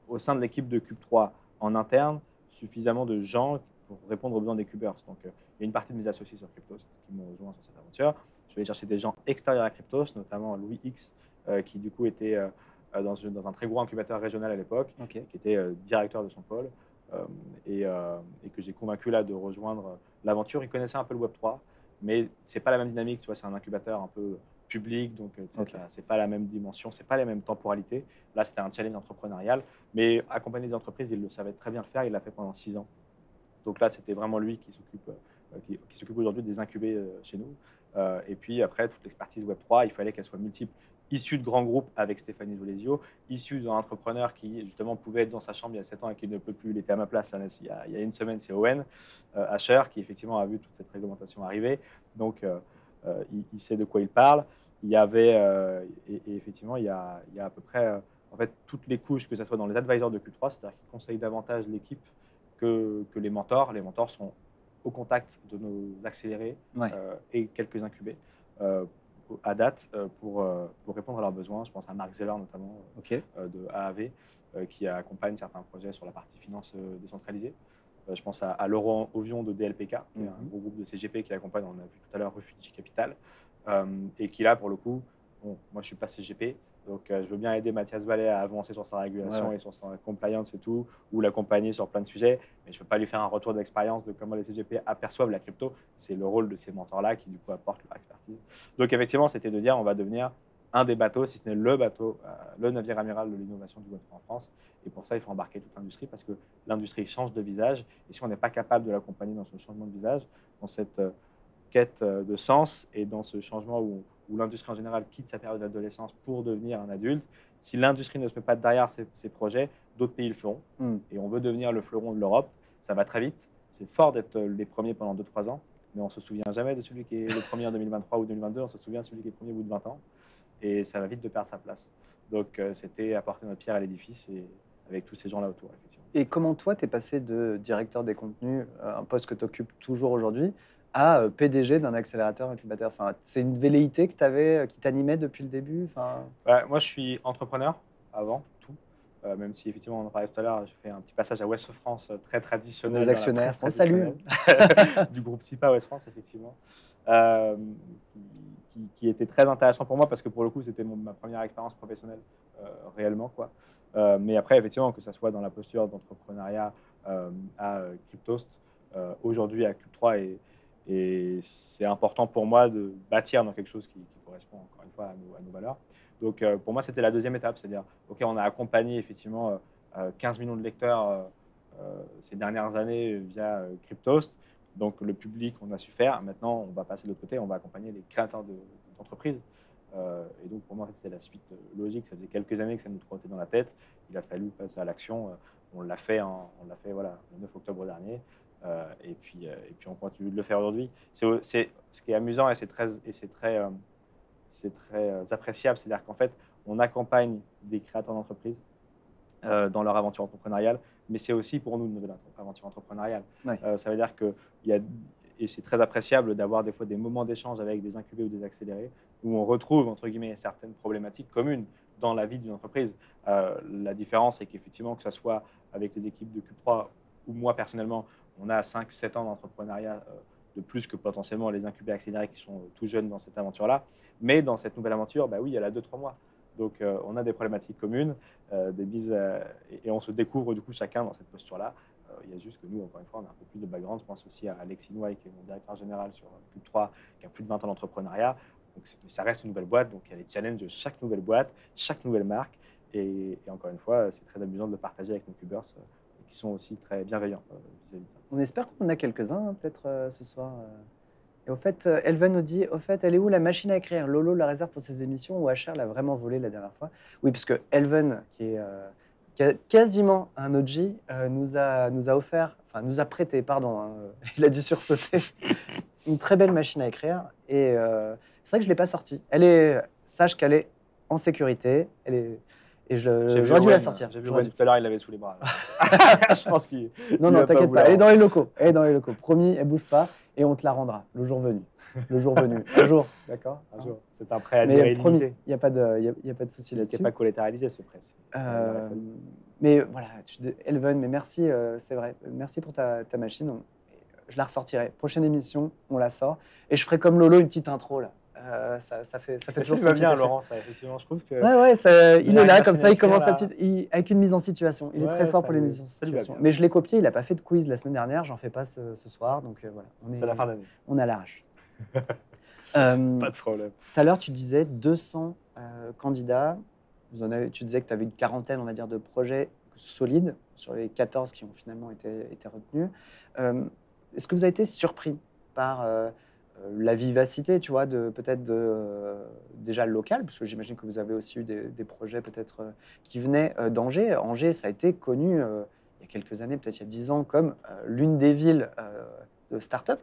Speaker 2: au sein de l'équipe de Cube3 en interne suffisamment de gens pour répondre aux besoins des Cubers. Donc, il y a une partie de mes associés sur Cryptos qui m'ont rejoint sur cette aventure. Je vais aller chercher des gens extérieurs à Cryptos, notamment Louis X, qui du coup était dans un très gros incubateur régional à l'époque, qui était directeur de son pôle. Et que j'ai convaincu là de rejoindre l'aventure. Il connaissait un peu le Web3, mais c'est pas la même dynamique. Tu vois, c'est un incubateur un peu public, donc c'est pas la même dimension, c'est pas les mêmes temporalités. Là, c'était un challenge entrepreneurial, mais accompagner des entreprises, il le savait très bien le faire. Il l'a fait pendant 6 ans. Donc là, c'était vraiment lui qui s'occupe aujourd'hui des incubés chez nous. Et puis après, toute l'expertise Web3, il fallait qu'elle soit multiple, issue de grands groupes avec Stéphanie Zolesio, issue d'un entrepreneur qui justement pouvait être dans sa chambre il y a 7 ans et qui ne peut plus. Il était à ma place il y a une semaine, c'est Owen Asher, qui effectivement a vu toute cette réglementation arriver. Donc il sait de quoi il parle. Il y avait, et effectivement, il y a à peu près en fait, toutes les couches, que ce soit dans les advisors de Q3, c'est-à-dire qu'ils conseillent davantage l'équipe que les mentors. Les mentors sont au contact de nos accélérés et quelques incubés à date pour répondre à leurs besoins. Je pense à Marc Zeller notamment de AAV qui accompagne certains projets sur la partie finance décentralisée. Je pense à Laurent Ovion de DLPK, qui est un
Speaker 1: Mhm.
Speaker 2: gros groupe de CGP qui accompagne, on a vu tout à l'heure, Refugee Capital, et qui là, pour le coup, bon, moi je ne suis pas CGP, donc je veux bien aider Mathias Vallet à avancer sur sa régulation
Speaker 1: Ouais.
Speaker 2: et sur sa compliance et tout, ou l'accompagner sur plein de sujets, mais je ne peux pas lui faire un retour d'expérience de comment les CGP aperçoivent la crypto. C'est le rôle de ces mentors-là qui du coup apportent leur expertise. Donc effectivement, c'était de dire on va devenir un des bateaux, si ce n'est le bateau, le navire amiral de l'innovation du Web3 en France. Et pour ça, il faut embarquer toute l'industrie parce que l'industrie change de visage. Et si on n'est pas capable de l'accompagner dans ce changement de visage, dans cette quête de sens et dans ce changement où l'industrie en général quitte sa période d'adolescence pour devenir un adulte, si l'industrie ne se met pas derrière ces projets, d'autres pays le feront. Et on veut devenir le fleuron de l'Europe. Ça va très vite. C'est fort d'être les premiers pendant 2-3 ans, mais on ne se souvient jamais de celui qui est le premier en 2023 ou 2022. On se souvient de celui qui est premier au bout de 20 ans. Et ça va vite de perdre sa place. Donc, c'était apporter notre pierre à l'édifice et avec tous ces gens-là autour, effectivement.
Speaker 1: Et comment toi, tu es passé de directeur des contenus, un poste que tu occupes toujours aujourd'hui, à PDG d'un accélérateur incubateur? Enfin, c'est une velléité que tu avais, qui t'animait depuis le début? Enfin...
Speaker 2: Moi, je suis entrepreneur avant tout. Même si, effectivement, on en parlait tout à l'heure, j'ai fait un petit passage à Ouest France, très traditionnel.
Speaker 1: Nos actionnaires, on le salue.
Speaker 2: Du groupe SIPA Ouest France, effectivement. Euh, qui était très intéressant pour moi parce que pour le coup, c'était ma première expérience professionnelle réellement, quoi. Mais après, effectivement, que ce soit dans la posture d'entrepreneuriat à Cryptost, aujourd'hui à Cube3, et c'est important pour moi de bâtir dans quelque chose qui correspond encore une fois à nos valeurs. Donc pour moi, c'était la deuxième étape, c'est-à-dire, OK, on a accompagné effectivement 15 millions de lecteurs ces dernières années via Cryptost. Donc le public, on a su faire. Maintenant, on va passer de l'autre côté, on va accompagner les créateurs d'entreprises. Et donc pour moi, c'est la suite logique. Ça faisait quelques années que ça nous trottait dans la tête. Il a fallu passer à l'action. On l'a fait, voilà, le 9 octobre dernier. Et puis on continue de le faire aujourd'hui. Ce qui est amusant et c'est très appréciable, c'est-à-dire qu'en fait, on accompagne des créateurs d'entreprises dans leur aventure entrepreneuriale, mais c'est aussi pour nous une nouvelle aventure entrepreneuriale.
Speaker 1: Ouais.
Speaker 2: Ça veut dire que et c'est très appréciable d'avoir des fois des moments d'échange avec des incubés ou des accélérés où on retrouve, entre guillemets, certaines problématiques communes dans la vie d'une entreprise. La différence, c'est qu'effectivement, que ce soit avec les équipes de Cube3 ou moi personnellement, on a 5-7 ans d'entrepreneuriat de plus que potentiellement les incubés accélérés qui sont tout jeunes dans cette aventure-là. Mais dans cette nouvelle aventure, oui, elle a 2-3 mois. Donc, on a des problématiques communes, des bises, et on se découvre du coup chacun dans cette posture-là. Il y a juste que nous, encore une fois, on a un peu plus de background. Je pense aussi à Alexis Nouaille, qui est mon directeur général sur Cube3, qui a plus de 20 ans d'entrepreneuriat. Donc, ça reste une nouvelle boîte. Donc, il y a les challenges de chaque nouvelle boîte, chaque nouvelle marque. Et encore une fois, c'est très amusant de le partager avec nos Cubers qui sont aussi très bienveillants vis-à-vis de ça.
Speaker 1: On espère qu'on en a quelques-uns, peut-être ce soir. Et au fait, Elven nous dit, au fait, elle est où la machine à écrire? Lolo la réserve pour ses émissions ou HR l'a vraiment volée la dernière fois? Oui, parce que Elven, qui a quasiment un OG, nous a offert, enfin nous a prêté, pardon, hein, il a dû sursauter, une très belle machine à écrire. Et c'est vrai que je ne l'ai pas sortie. Sache qu'elle est en sécurité. Et j'aurais dû la sortir.
Speaker 2: J'ai vu Wayne tout à l'heure, il l'avait sous les bras. Je pense qu'il.
Speaker 1: Non, t'inquiète pas. Elle est dans les locaux. Elle est dans les locaux. Promis, elle bouge pas et on te la rendra le jour venu. Le jour venu. Un jour, d'accord?
Speaker 2: Un jour. C'est un prêt à durée illimitée.
Speaker 1: Promis, il n'y a pas de souci là-dessus.
Speaker 2: C'est pas collatéralisé ce prêt.
Speaker 1: Mais voilà, Elven, mais merci, c'est vrai. Merci pour ta machine. Je la ressortirai. Prochaine émission, on la sort. Et je ferai comme Lolo une petite intro là. Ça fait toujours
Speaker 2: ça bien, Laurent, ça, effectivement. Je trouve que.
Speaker 1: Il est là, comme ça, il commence avec une mise en situation. Il est très fort pour les mises en situation. Mais je l'ai copié, il n'a pas fait de quiz la semaine dernière, j'en fais pas ce soir. Donc voilà,
Speaker 2: c'est la fin d'année.
Speaker 1: On a l'arrache.
Speaker 2: Pas de problème.
Speaker 1: Tout à l'heure, tu disais 200 candidats. Tu disais que tu avais une quarantaine, on va dire, de projets solides sur les 14 qui ont finalement été retenus. Est-ce que vous avez été surpris par la vivacité, tu vois, peut-être déjà local, parce que j'imagine que vous avez aussi eu des projets peut-être qui venaient d'Angers. Angers, ça a été connu il y a quelques années, peut-être il y a 10 ans, comme l'une des villes de start-up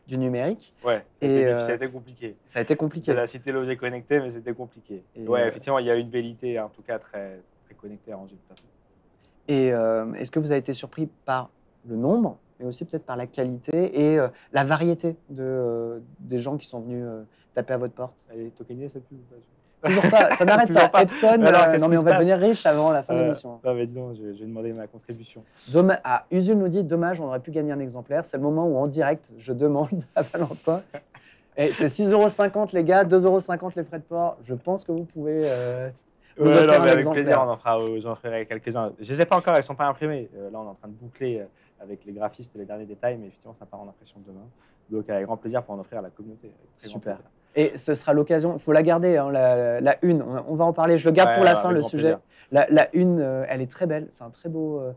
Speaker 1: du numérique.
Speaker 2: Ouais, ça a été compliqué.
Speaker 1: Ça a été compliqué.
Speaker 2: C'est la cité logée connectée, mais c'était compliqué. Ouais, effectivement, il y a une vérité, en tout cas, très, très connectée à Angers. Tout à fait.
Speaker 1: Et est-ce que vous avez été surpris par le nombre, mais aussi peut-être par la qualité et la variété des gens qui sont venus taper à votre porte?
Speaker 2: Elle est tokenisée, cette pub?
Speaker 1: Toujours pas, ça n'arrête
Speaker 2: Toujours
Speaker 1: pas.
Speaker 2: pas.
Speaker 1: Epson,
Speaker 2: Alors, qu'est-ce
Speaker 1: non mais
Speaker 2: qui
Speaker 1: on
Speaker 2: se
Speaker 1: va
Speaker 2: passe
Speaker 1: devenir riche avant la fin de l'émission.
Speaker 2: Non, mais dis donc, je vais demander ma contribution.
Speaker 1: Usul nous dit, dommage, on aurait pu gagner un exemplaire. C'est le moment où en direct, je demande à Valentin. Et c'est 6,50 € les gars, 2,50 € les frais de port. Je pense que vous pouvez nous
Speaker 2: Ouais,
Speaker 1: offrir
Speaker 2: non,
Speaker 1: un
Speaker 2: mais avec
Speaker 1: exemplaire.
Speaker 2: plaisir, j'en ferai quelques-uns. Je les ai pas encore, ils ne sont pas imprimés. Là, on est en train de boucler avec les graphistes les derniers détails, mais effectivement, ça part en impression demain. Donc, avec grand plaisir pour en offrir à la communauté. Avec très grand
Speaker 1: Super.
Speaker 2: plaisir.
Speaker 1: Et ce sera l'occasion, il faut la garder, hein, la une. On va en parler, je le garde pour la fin,
Speaker 2: avec
Speaker 1: le
Speaker 2: grand
Speaker 1: sujet.
Speaker 2: plaisir.
Speaker 1: La une, elle est très belle, c'est un très beau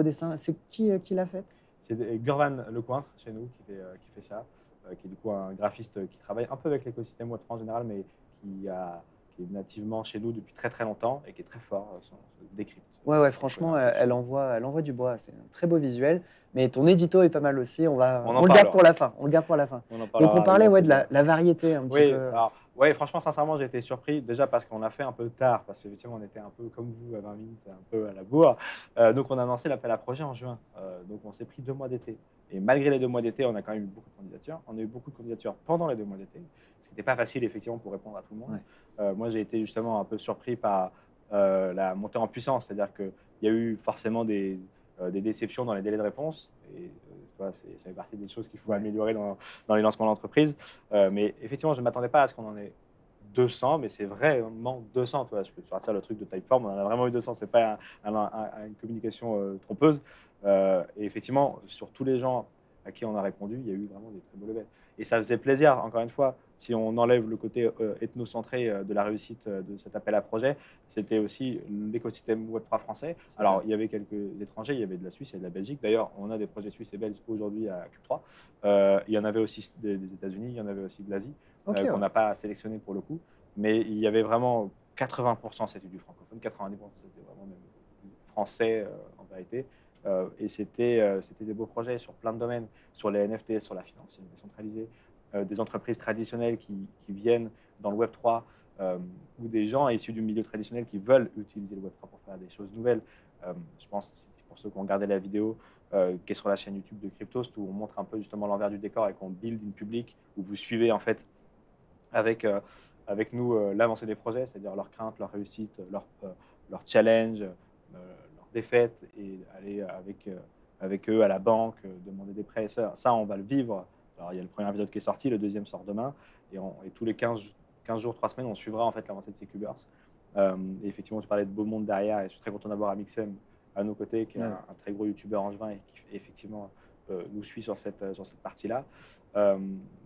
Speaker 1: dessin. C'est qui l'a faite?
Speaker 2: C'est Gurvan Lecointre, chez nous, qui fait ça, qui est du coup un graphiste qui travaille un peu avec l'écosystème Web3 en général, mais qui est nativement chez nous depuis très très longtemps et qui est très fort sur Decrypt.
Speaker 1: Ouais, franchement, elle envoie du bois. C'est un très beau visuel. Mais ton édito est pas mal aussi. On le garde pour la fin. On le garde pour la fin. Donc on parlait de la variété un petit peu.
Speaker 2: Alors, ouais, franchement, sincèrement, j'ai été surpris. Déjà parce qu'on a fait un peu tard, parce qu'effectivement, on était un peu comme vous à 20 minutes, un peu à la bourre. Donc on a lancé l'appel à projet en juin. Donc on s'est pris 2 mois d'été. Et malgré les 2 mois d'été, on a quand même eu beaucoup de candidatures. On a eu beaucoup de candidatures pendant les 2 mois d'été, ce qui n'était pas facile effectivement pour répondre à tout le monde. Ouais. Moi, j'ai été justement un peu surpris par la montée en puissance, c'est-à-dire qu'il y a eu forcément des déceptions dans les délais de réponse. Et ça fait partie des choses qu'il faut améliorer dans les lancements d'entreprise. Mais effectivement, je ne m'attendais pas à ce qu'on en ait 200, mais c'est vraiment 200. Toi. Je peux sortir le truc de Typeform, on en a vraiment eu 200. Ce n'est pas une communication trompeuse. Et effectivement, sur tous les gens à qui on a répondu, il y a eu vraiment des très beaux levels. Et ça faisait plaisir, encore une fois, si on enlève le côté ethnocentré de la réussite de cet appel à projet, c'était aussi l'écosystème Web3 français. Alors, il y avait quelques étrangers, il y avait de la Suisse et de la Belgique. D'ailleurs, on a des projets suisses et belges aujourd'hui à Q3. Il y en avait aussi des États-Unis, il y en avait aussi de l'Asie, qu'on n'a pas sélectionné pour le coup. Mais il y avait vraiment 80%, c'était du francophone, 90% c'était vraiment même du français en vérité. Et c'était des beaux projets sur plein de domaines, sur les NFT, sur la finance décentralisée, des entreprises traditionnelles qui viennent dans le Web3 ou des gens issus du milieu traditionnel qui veulent utiliser le Web3 pour faire des choses nouvelles. Je pense, pour ceux qui ont regardé la vidéo qui est sur la chaîne YouTube de Cryptost, où on montre un peu justement l'envers du décor et qu'on build in public, où vous suivez en fait avec nous l'avancée des projets, c'est-à-dire leurs craintes, leurs réussites, leurs challenges, leurs défaites, et aller avec eux à la banque, demander des prêts. Ça, on va le vivre. Alors, il y a le premier épisode qui est sorti, le deuxième sort demain, et tous les 15 jours, 3 semaines, on suivra en fait l'avancée de ces Cubers. Et effectivement, tu parlais de beau monde derrière, et je suis très content d'avoir Amixem à nos côtés, qui est un très gros youtubeur angevin et qui effectivement nous suit sur cette partie-là.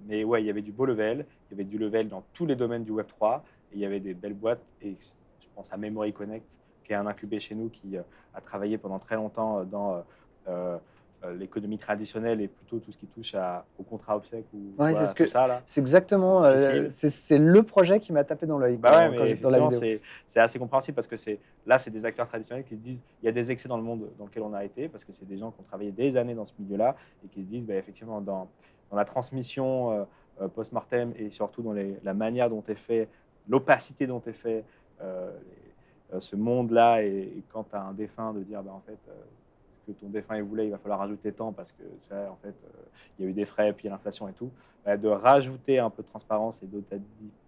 Speaker 2: Mais ouais, il y avait du beau level, il y avait du level dans tous les domaines du Web3, et il y avait des belles boîtes, et je pense à Memory Connect, qui est un incubé chez nous, qui a travaillé pendant très longtemps dans l'économie traditionnelle et plutôt tout ce qui touche au contrat obsèque ou tout ça là.
Speaker 1: C'est exactement, c'est le projet qui m'a tapé dans l'œil quand j'étais dans la vidéo.
Speaker 2: C'est assez compréhensible parce que c'est des acteurs traditionnels qui se disent il y a des excès dans le monde dans lequel on a été, parce que c'est des gens qui ont travaillé des années dans ce milieu-là et qui se disent effectivement dans la transmission post-mortem et surtout dans la manière dont est fait, l'opacité dont est fait ce monde-là, et quand tu as un défunt, de dire en fait que ton défunt il voulait, il va falloir rajouter tant parce que en fait il y a eu des frais, puis il y a l'inflation et tout, de rajouter un peu de transparence et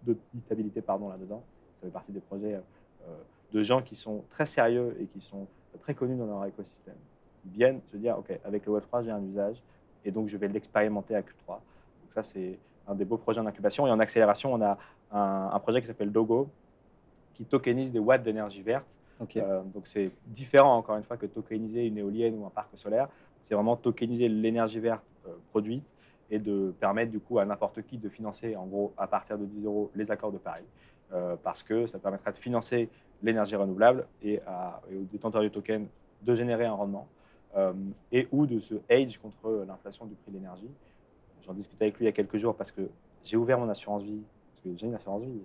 Speaker 2: d'auditabilité là-dedans. Ça fait partie des projets de gens qui sont très sérieux et qui sont très connus dans leur écosystème. Ils viennent se dire ok, avec le Web3 j'ai un usage et donc je vais l'expérimenter à Q3. Donc ça c'est un des beaux projets en incubation. Et en accélération, on a un projet qui s'appelle Dogo, qui tokenise des watts d'énergie verte. Donc c'est différent encore une fois que tokeniser une éolienne ou un parc solaire. C'est vraiment tokeniser l'énergie verte produite et de permettre du coup à n'importe qui de financer en gros à partir de 10 € les accords de Paris, parce que ça permettra de financer l'énergie renouvelable et aux détenteurs du token de générer un rendement et ou de se hedge contre l'inflation du prix de l'énergie. J'en discutais avec lui il y a quelques jours parce que j'ai ouvert mon assurance vie, parce que j'ai une assurance vie.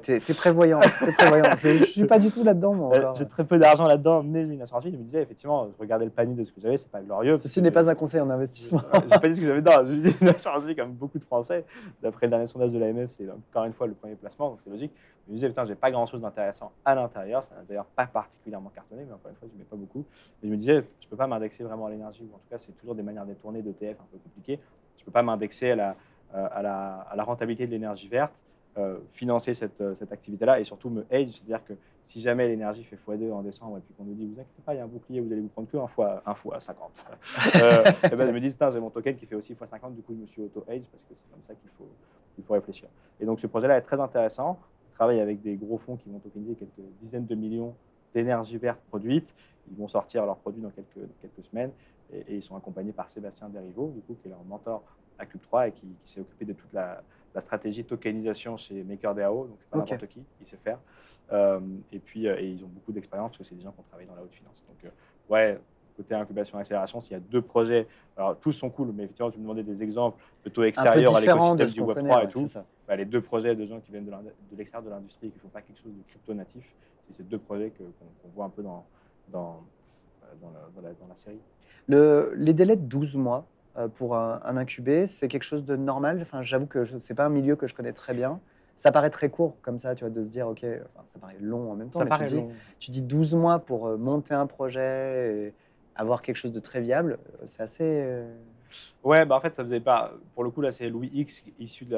Speaker 1: T'es prévoyant. Je ne suis pas du tout là-dedans, moi.
Speaker 2: J'ai très peu d'argent là-dedans, mais j'ai une assurance vie. Je me disais, effectivement, je regardais le panier de ce que j'avais, c'est pas glorieux.
Speaker 1: Ceci n'est pas un conseil en investissement.
Speaker 2: J'ai pas dit ce que j'avais dedans. J'ai dit une assurance vie comme beaucoup de Français. D'après le dernier sondage de l'AMF, c'est encore une fois le premier placement, donc c'est logique. Je me disais, putain, j'ai pas grand-chose d'intéressant à l'intérieur. Ça n'a d'ailleurs pas particulièrement cartonné, mais encore une fois, je mets pas beaucoup. Et je me disais, je peux pas m'indexer vraiment à l'énergie, ou en tout cas, c'est toujours des manières détournées d'ETF un peu compliquées. Je peux pas m'indexer à la rentabilité de l'énergie verte. financer cette activité-là et surtout me hedge, c'est-à-dire que si jamais l'énergie fait x2 en décembre et puis qu'on nous dit, vous inquiétez pas, il y a un bouclier, vous allez vous prendre que un fois 50. Et ben, je me dis, j'ai mon token qui fait aussi x50, du coup, je me suis auto-hedge parce que c'est comme ça qu'il faut réfléchir. Et donc, ce projet-là est très intéressant. On travaille avec des gros fonds qui vont tokeniser quelques dizaines de millions d'énergie verte produite. Ils vont sortir leurs produits dans quelques semaines et ils sont accompagnés par Sébastien Derivo, du coup, qui est leur mentor à Cube3 et qui s'est occupé de toute la stratégie tokenisation chez MakerDAO, donc c'est pas n'importe qui, il sait faire. Et puis, ils ont beaucoup d'expérience parce que c'est des gens qui ont travaillé dans la haute finance. Donc, ouais, côté incubation et accélération, s'il y a 2 projets, alors tous sont cool, mais effectivement, tu me demandais des exemples de taux extérieurs à l'écosystème du Web3 et tout. Bah, les 2 projets de gens qui viennent de l'extérieur de l'industrie et qui ne font pas quelque chose de crypto natif, c'est ces 2 projets qu'on voit un peu dans la série.
Speaker 1: Les délais de 12 mois pour un incubé, c'est quelque chose de normal. Enfin, j'avoue que ce n'est pas un milieu que je connais très bien. Ça paraît très court comme ça, tu vois, de se dire, OK, enfin, ça paraît long en même temps.
Speaker 2: Ça
Speaker 1: mais
Speaker 2: paraît long.
Speaker 1: Tu dis 12 mois pour monter un projet et avoir quelque chose de très viable, c'est assez…
Speaker 2: Ouais, bah en fait, ça faisait pas. Pour le coup, là, c'est Louis X, issu du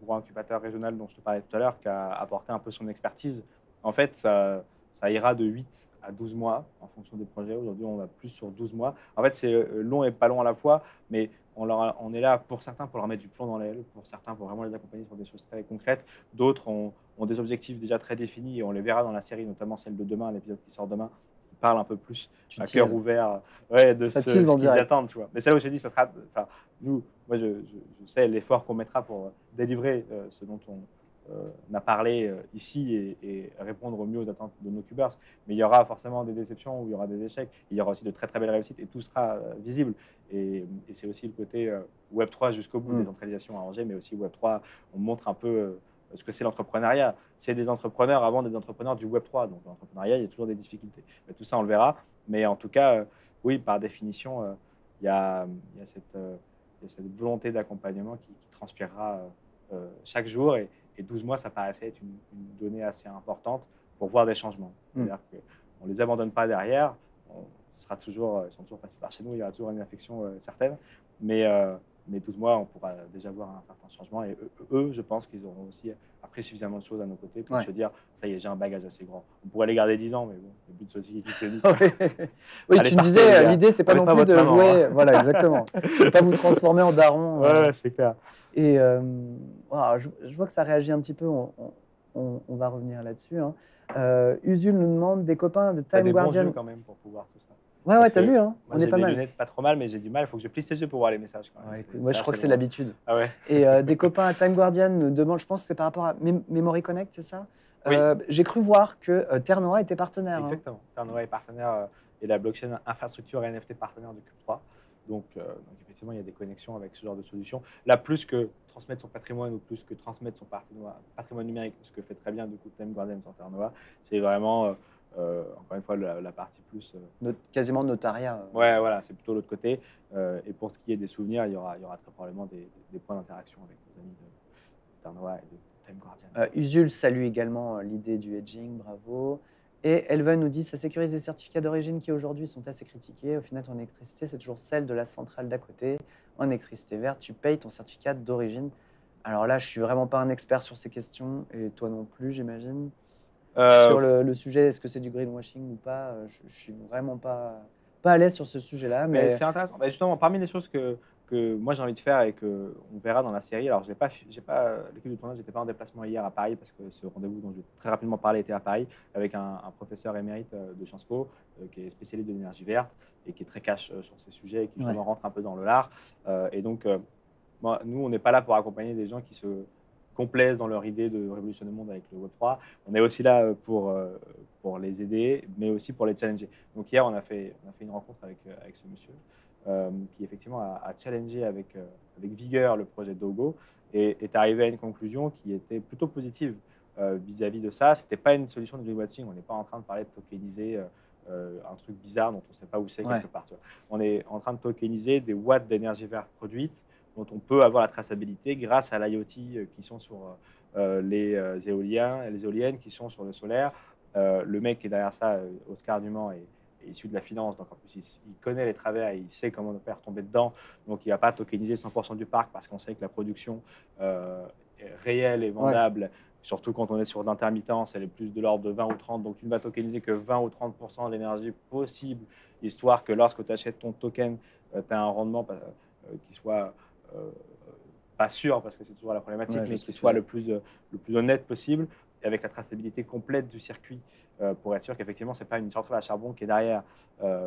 Speaker 2: gros incubateur régional dont je te parlais tout à l'heure, qui a apporté un peu son expertise. En fait, ça ira de 8 à 12 mois en fonction des projets. Aujourd'hui, on va plus sur 12 mois. En fait, c'est long et pas long à la fois, mais on est là pour certains pour leur mettre du plomb dans l'aile, pour certains pour vraiment les accompagner sur des choses très concrètes. D'autres ont des objectifs déjà très définis et on les verra dans la série, notamment celle de demain, l'épisode qui sort demain, qui parle un peu plus à cœur ouvert de ce qu'ils attendent. Tu vois. Mais c'est là où je dis, moi, je sais l'effort qu'on mettra pour délivrer ce dont on a parlé ici et répondre au mieux aux attentes de nos cubers. Mais il y aura forcément des déceptions ou il y aura des échecs. Il y aura aussi de très très belles réussites et tout sera visible. Et c'est aussi le côté Web3 jusqu'au bout, décentralisation à Angers, mais aussi Web3, on montre un peu ce que c'est l'entrepreneuriat. C'est des entrepreneurs avant des entrepreneurs du Web3. Donc l'entrepreneuriat, il y a toujours des difficultés. Mais tout ça, on le verra. Mais en tout cas, oui, par définition, il y a cette volonté d'accompagnement qui transpirera chaque jour. Et 12 mois, ça paraissait être une donnée assez importante pour voir des changements. C'est-à-dire qu'on ne les abandonne pas derrière. Ils sont toujours passés par chez nous. Il y aura toujours une affection certaine. Mais 12 mois, on pourra déjà voir un certain changement. Et eux, je pense qu'ils auront aussi appris suffisamment de choses à nos côtés pour se dire, ça y est, j'ai un bagage assez grand. On pourrait les garder 10 ans, mais bon, le but, c'est aussi qu'ils
Speaker 1: Oui, tu me disais, l'idée, c'est pas non plus de jouer… Voilà, exactement. Ne pas vous transformer en daron.
Speaker 2: Ouais, c'est clair.
Speaker 1: Et je vois que ça réagit un petit peu. On va revenir là-dessus. Usul nous demande des copains de Time Guardian.
Speaker 2: Des bons yeux quand même pour pouvoir tout ça.
Speaker 1: Ouais, t'as vu, hein,
Speaker 2: on est pas mal. J'ai des lunettes pas trop mal, mais j'ai du mal. Il faut que je plisse les yeux pour voir les messages. Quand même.
Speaker 1: Ouais, moi, je crois que c'est l'habitude.
Speaker 2: Ah ouais.
Speaker 1: Et des copains à Time Guardian nous demandent, je pense que c'est par rapport à Memory Connect, c'est ça?
Speaker 2: Oui.
Speaker 1: J'ai cru voir que Ternoa était partenaire.
Speaker 2: Exactement. Ternoa est partenaire et la blockchain infrastructure NFT partenaire de Cube3. Donc, effectivement, il y a des connexions avec ce genre de solution. Là, plus que transmettre son patrimoine ou plus que transmettre son patrimoine numérique, ce que fait très bien du coup Time Guardian sur Ternoa, c'est vraiment, encore une fois, la partie plus…
Speaker 1: quasiment notariat.
Speaker 2: Ouais, voilà, c'est plutôt l'autre côté. Et pour ce qui est des souvenirs, il y aura très probablement des points d'interaction avec nos amis de Ternoa et de Time Guardian.
Speaker 1: Usul salue également l'idée du hedging, bravo. Et Elven nous dit, ça sécurise les certificats d'origine qui aujourd'hui sont assez critiqués. Au final, ton électricité, c'est toujours celle de la centrale d'à côté. En électricité verte, tu payes ton certificat d'origine. Alors là, je ne suis vraiment pas un expert sur ces questions, et toi non plus, j'imagine. Sur le sujet, est-ce que c'est du greenwashing ou pas, je ne suis vraiment pas à l'aise sur ce sujet-là. Mais
Speaker 2: c'est intéressant. Justement, parmi les choses que moi j'ai envie de faire et qu'on verra dans la série, alors l'équipe de tournage n'était pas en déplacement hier à Paris parce que ce rendez-vous dont je vais très rapidement parler était à Paris avec un professeur émérite de Sciences Po qui est spécialiste de l'énergie verte et qui est très cash sur ces sujets et qui justement rentre un peu dans le lard. Et donc, nous, on n'est pas là pour accompagner des gens qui se complaisent dans leur idée de révolutionner le monde avec le Web3. On est aussi là pour les aider, mais aussi pour les challenger. Donc hier, on a fait une rencontre avec ce monsieur qui effectivement a challengé avec vigueur le projet Dogo et est arrivé à une conclusion qui était plutôt positive vis-à-vis de ça. Ce n'était pas une solution de greenwashing. On n'est pas en train de parler de tokeniser un truc bizarre dont on ne sait pas où c'est quelque part. On est en train de tokeniser des watts d'énergie verte produite dont on peut avoir la traçabilité grâce à l'IoT qui sont sur les éoliennes qui sont sur le solaire. Le mec qui est derrière ça, Oscar Dumont, est issu de la finance, donc en plus il connaît les travers et il sait comment ne pas retomber dedans. Donc il ne va pas tokeniser 100% du parc parce qu'on sait que la production réelle et vendable, surtout quand on est sur d'intermittence, elle est plus de l'ordre de 20 ou 30, donc tu ne vas tokeniser que 20 ou 30% de l'énergie possible, histoire que lorsque tu achètes ton token, tu as un rendement qui soit pas sûr, parce que c'est toujours la problématique, mais qui soit le plus honnête possible, et avec la traçabilité complète du circuit, pour être sûr qu'effectivement, ce n'est pas une centrale à charbon qui est derrière.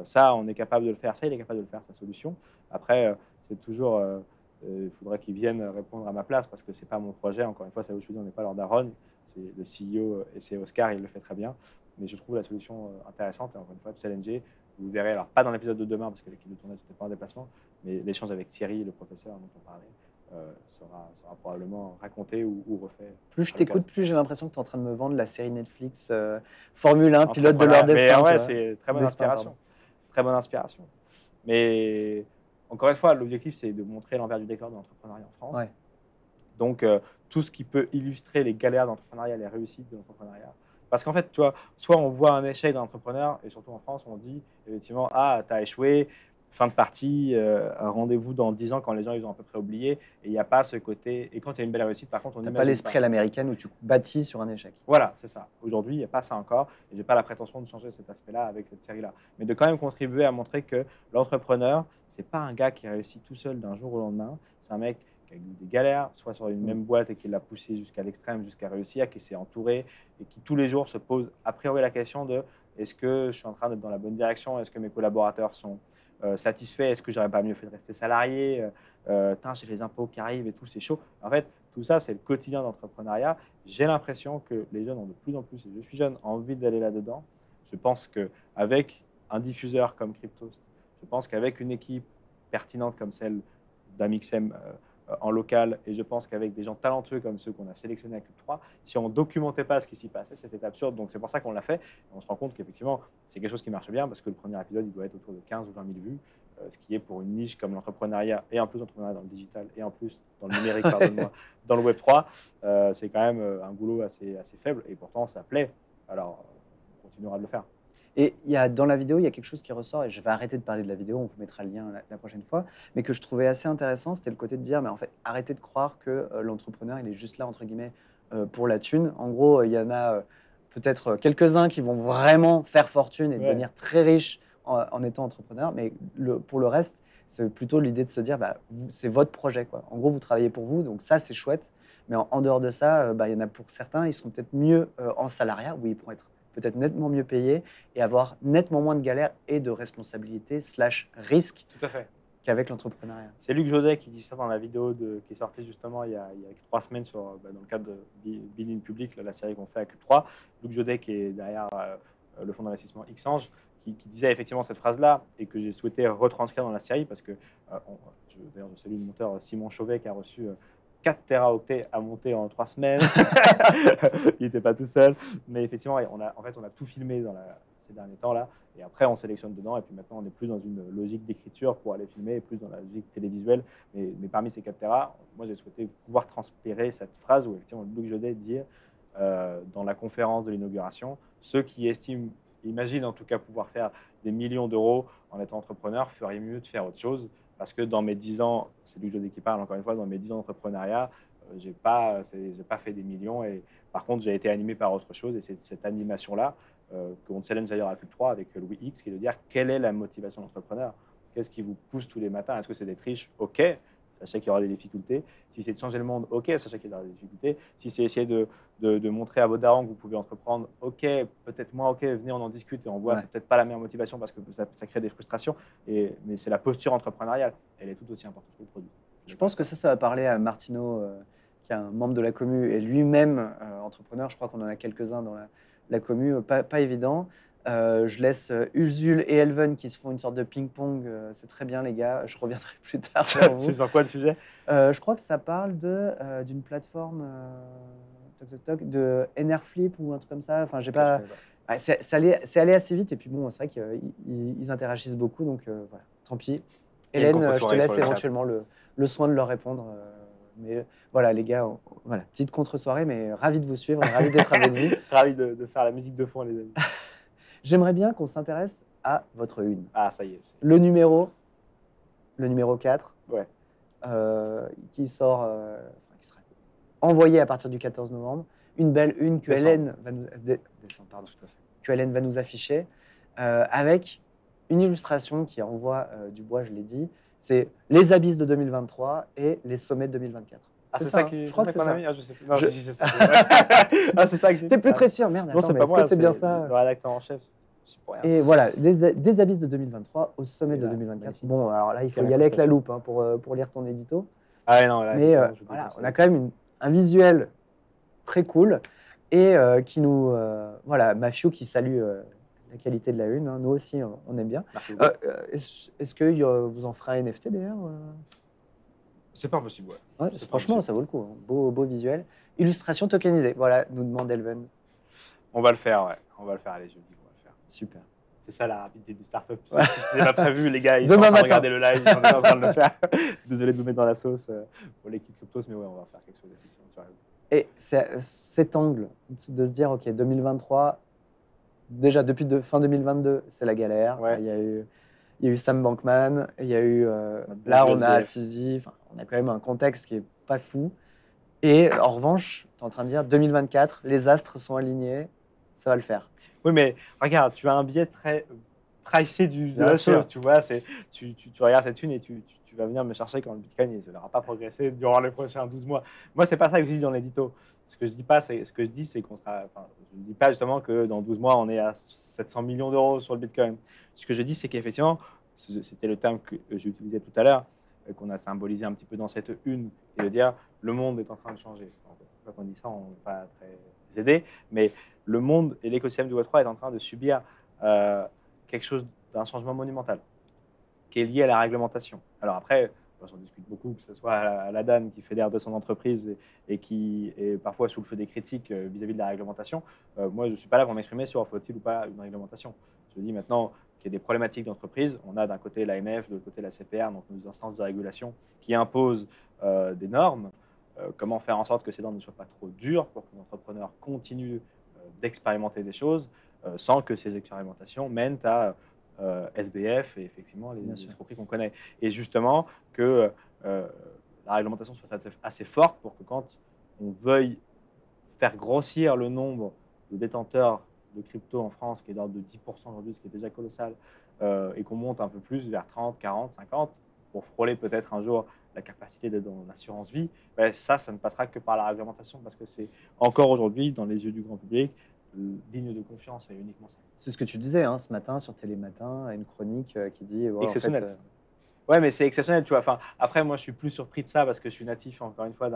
Speaker 2: Ça, on est capable de le faire. Ça, il est capable de le faire, sa solution. Après, c'est toujours... il faudrait qu'ils viennent répondre à ma place, parce que ce n'est pas mon projet. Encore une fois, c'est où je suis dit, on n'est pas leur daronne. C'est le CEO et c'est Oscar, il le fait très bien. Mais je trouve la solution intéressante, et encore une fois, challenger. Vous verrez, alors pas dans l'épisode de demain, parce que l'équipe de tournage n'était pas en déplacement, mais l'échange avec Thierry, le professeur dont on parlait, sera probablement raconté ou refait.
Speaker 1: Plus je t'écoute, plus j'ai l'impression que tu es en train de me vendre la série Netflix Formule 1, pilote de leur destin.
Speaker 2: Mais ouais, c'est très bonne inspiration. Très bonne inspiration. Mais encore une fois, l'objectif, c'est de montrer l'envers du décor de l'entrepreneuriat en France.
Speaker 1: Ouais.
Speaker 2: Donc, tout ce qui peut illustrer les galères d'entrepreneuriat, les réussites de l'entrepreneuriat. Parce qu'en fait, tu vois, soit on voit un échec d'un entrepreneur, et surtout en France, on dit effectivement, ah, tu as échoué, fin de partie, un rendez-vous dans 10 ans quand les gens ils ont à peu près oublié, et il n'y a pas ce côté. Et quand il y a une belle réussite, par contre, on n'imagine
Speaker 1: pas l'esprit à l'américaine où tu bâtis sur un échec.
Speaker 2: Voilà, c'est ça. Aujourd'hui, il n'y a pas ça encore, et je n'ai pas la prétention de changer cet aspect-là avec cette série-là. Mais de quand même contribuer à montrer que l'entrepreneur, ce n'est pas un gars qui réussit tout seul d'un jour au lendemain, c'est un mec qui a eu des galères, soit sur une même boîte et qui l'a poussé jusqu'à l'extrême, jusqu'à réussir, qui s'est entouré et qui tous les jours se pose a priori la question de est-ce que je suis en train d'être dans la bonne direction, est-ce que mes collaborateurs sont satisfaits, est-ce que j'aurais pas mieux fait de rester salarié, j'ai les impôts qui arrivent et tout, c'est chaud. En fait, tout ça, c'est le quotidien d'entrepreneuriat. J'ai l'impression que les jeunes ont de plus en plus, et je suis jeune, envie d'aller là-dedans. Je pense qu'avec un diffuseur comme Cryptost, je pense qu'avec une équipe pertinente comme celle d'Amixem en local, et je pense qu'avec des gens talentueux comme ceux qu'on a sélectionnés à Cube 3, si on ne documentait pas ce qui s'y passait, c'était absurde. Donc c'est pour ça qu'on l'a fait. Et on se rend compte qu'effectivement, c'est quelque chose qui marche bien, parce que le premier épisode, il doit être autour de 15 ou 20 000 vues, ce qui est pour une niche comme l'entrepreneuriat, et en plus l'entrepreneuriat dans le digital, et en plus dans le numérique, pardonne-moi, dans le Web 3, c'est quand même un boulot assez faible, et pourtant ça plaît. Alors, on continuera de le faire.
Speaker 1: Et dans la vidéo, il y a quelque chose qui ressort, et je vais arrêter de parler de la vidéo, on vous mettra le lien la prochaine fois, mais que je trouvais assez intéressant, c'était le côté de dire, mais en fait, arrêtez de croire que l'entrepreneur, il est juste là, entre guillemets, pour la thune. En gros, il y en a peut-être quelques-uns qui vont vraiment faire fortune et devenir très riches en étant entrepreneur, mais pour le reste, c'est plutôt l'idée de se dire, c'est votre projet, quoi. En gros, vous travaillez pour vous, donc ça, c'est chouette, mais en dehors de ça, il y en a pour certains, ils seront peut-être mieux en salariat, où ils pourront être peut-être nettement mieux payé et avoir nettement moins de galères et de responsabilités / risques qu'avec l'entrepreneuriat.
Speaker 2: C'est Luc Jodet qui dit ça dans la vidéo qui est sortie justement il y a 3 semaines dans le cadre de Build in Public, la série qu'on fait à Cube 3. Luc Jodet qui est derrière le fonds d'investissement Xange, qui disait effectivement cette phrase-là et que j'ai souhaité retranscrire dans la série parce que d'ailleurs je salue le monteur Simon Chauvet qui a reçu 4 téraoctets à monter en 3 semaines. Il n'était pas tout seul. Mais effectivement, on a tout filmé ces derniers temps-là. Et après, on sélectionne dedans. Et puis maintenant, on est plus dans une logique d'écriture pour aller filmer, plus dans la logique télévisuelle. Mais parmi ces 4 téras, moi, j'ai souhaité pouvoir transpérer cette phrase où effectivement, Luc Jodet dit dans la conférence de l'inauguration, ceux qui imaginent en tout cas pouvoir faire des millions d'euros en étant entrepreneur feraient mieux de faire autre chose. Parce que dans mes 10 ans, c'est Luc Jodet qui parle encore une fois, dans mes 10 ans d'entrepreneuriat, j'ai pas fait des millions. Et par contre, j'ai été animé par autre chose. Et c'est cette animation-là qu'on challenge d'ailleurs à Cube 3 avec Louis X, qui est de dire quelle est la motivation d'entrepreneur. Qu'est-ce qui vous pousse tous les matins? Est-ce que c'est d'être riche? Ok, sachez qu'il y aura des difficultés. Si c'est de changer le monde, ok, sachez qu'il y aura des difficultés. Si c'est essayer de montrer à vos darons que vous pouvez entreprendre, ok, peut-être moins, ok, venez, on en discute et on voit, c'est peut-être pas la meilleure motivation parce que ça crée des frustrations, mais c'est la posture entrepreneuriale, elle est tout aussi importante que le produit.
Speaker 1: Je pense que ça va parler à Martino, qui est un membre de la commu et lui-même entrepreneur. Je crois qu'on en a quelques-uns dans la commu, pas évident. Je laisse Usul et Elven qui se font une sorte de ping-pong. C'est très bien, les gars. Je reviendrai plus tard vers vous.
Speaker 2: C'est sur quoi le sujet?
Speaker 1: Je crois que ça parle d'une plateforme de Enerflip ou un truc comme ça. Enfin, j'ai pas. C'est allé assez vite. Et puis bon, c'est vrai qu'ils interagissent beaucoup. Donc voilà, tant pis. Hélène, je te laisse éventuellement le soin de leur répondre. Mais voilà, les gars, voilà, petite contre-soirée, mais ravi de vous suivre, ravi d'être avec vous.
Speaker 2: Ravi de faire la musique de fond, les amis.
Speaker 1: J'aimerais bien qu'on s'intéresse à votre une.
Speaker 2: Ah, ça y est.
Speaker 1: Le numéro 4,
Speaker 2: ouais.
Speaker 1: qui sort, qui sera envoyer à partir du 14 novembre. Une belle une que Hélène va nous, décembre, pardon,
Speaker 2: Tout à fait.
Speaker 1: que Hélène va nous afficher avec une illustration qui envoie du bois, je l'ai dit. C'est les abysses de 2023 et les sommets de 2024.
Speaker 2: Ah, c'est ça
Speaker 1: hein. Je crois que c'est ça.
Speaker 2: Ah, je sais plus. Non, si, c'est ça.
Speaker 1: Ah, c'est ça que j'ai. T'es plus très sûr, merde.
Speaker 2: Non,
Speaker 1: attends,
Speaker 2: c'est
Speaker 1: mais
Speaker 2: pas
Speaker 1: est-ce
Speaker 2: moi,
Speaker 1: que c'est bien ça?
Speaker 2: Le rédacteur en chef. C'est pour rien.
Speaker 1: Et voilà, des abysses de 2023 au sommet
Speaker 2: Et
Speaker 1: de
Speaker 2: là,
Speaker 1: 2024.
Speaker 2: magnifique.
Speaker 1: Bon, alors là, il faut
Speaker 2: Quelle
Speaker 1: y aller avec la
Speaker 2: incrustation.
Speaker 1: loupe hein, pour lire ton édito.
Speaker 2: Ah ouais, non, là,
Speaker 1: Mais
Speaker 2: effectivement, je vous
Speaker 1: voilà,
Speaker 2: déconseille.
Speaker 1: on a quand même un visuel très cool et qui nous. Voilà, Mafiou qui salue la qualité de la une. hein. Nous aussi, on aime bien.
Speaker 2: Merci beaucoup.
Speaker 1: Est-ce que vous en ferez un NFT d'ailleurs
Speaker 2: C'est pas impossible, ouais.
Speaker 1: Ouais,
Speaker 2: C'est pas
Speaker 1: franchement,
Speaker 2: impossible.
Speaker 1: ça vaut le coup. hein. Beau visuel. Illustration tokenisée. Voilà, nous demande Elven.
Speaker 2: On va le faire, ouais. On va le faire, allez, je dis qu'on va le faire.
Speaker 1: Super.
Speaker 2: C'est ça la rapidité du startup.
Speaker 1: Ouais.
Speaker 2: Si c'était pas prévu, les gars, ils
Speaker 1: Demain
Speaker 2: sont en train de
Speaker 1: matin.
Speaker 2: regarder le live, ils sont déjà en train de le faire. Désolé de vous mettre dans la sauce pour l'équipe Cryptos, mais ouais, on va faire quelque chose effectivement. Tu as raison.
Speaker 1: Et cet angle de se dire, OK, 2023, déjà depuis fin 2022, c'est la galère.
Speaker 2: Ouais.
Speaker 1: Il y a eu Sam Bankman, il y a eu. Là, on a Assisi. On a quand même un contexte qui est pas fou. Et en revanche, tu es en train de dire 2024, les astres sont alignés, ça va le faire.
Speaker 2: Oui, mais regarde, tu as un biais très pricé de
Speaker 1: Bien
Speaker 2: la
Speaker 1: sûr.
Speaker 2: chose, tu vois. Tu regardes cette une et tu vas venir me chercher quand le Bitcoin et ça n'aura pas progressé durant les prochains 12 mois. Moi, c'est pas ça que je dis dans l'édito. Ce que je dis, c'est qu'on sera. Enfin, je ne dis pas justement que dans 12 mois, on est à 700 millions d'euros sur le Bitcoin. Ce que je dis, c'est qu'effectivement, c'était le terme que j'ai utilisé tout à l'heure, qu'on a symbolisé un petit peu dans cette une, et de dire le monde est en train de changer. Quand on dit ça, on n'est pas très aidé, mais le monde et l'écosystème du Web3 est en train de subir quelque chose d'un changement monumental qui est lié à la réglementation. Alors après, j'en discute beaucoup, que ce soit à la DAN qui fédère 200 entreprises et qui est parfois sous le feu des critiques vis-à-vis de la réglementation. Moi, je ne suis pas là pour m'exprimer sur faut-il ou pas une réglementation. Je dis maintenant qu'il y a des problématiques d'entreprise. On a d'un côté l'AMF, de l'autre côté la CPR, donc nos instances de régulation qui imposent des normes. Comment faire en sorte que ces normes ne soient pas trop dures pour que les entrepreneurs continuent d'expérimenter des choses sans que ces expérimentations mènent à SBF et effectivement les escroqueries qu'on connaît. Et justement que la réglementation soit assez forte pour que quand on veuille faire grossir le nombre de détenteurs de crypto en France, qui est d'ordre de 10% aujourd'hui, ce qui est déjà colossal, et qu'on monte un peu plus vers 30, 40, 50, pour frôler peut-être un jour la capacité d'être dans l'assurance vie, ben ça ne passera que par la réglementation, parce que c'est encore aujourd'hui, dans les yeux du grand public, digne de confiance et uniquement ça.
Speaker 1: C'est ce que tu disais ce matin sur Télématin, une chronique qui dit... Ouais,
Speaker 2: exceptionnel.
Speaker 1: En fait,
Speaker 2: ouais, mais c'est exceptionnel, tu vois. Enfin, après, moi, je suis plus surpris de ça parce que je suis natif, encore une fois,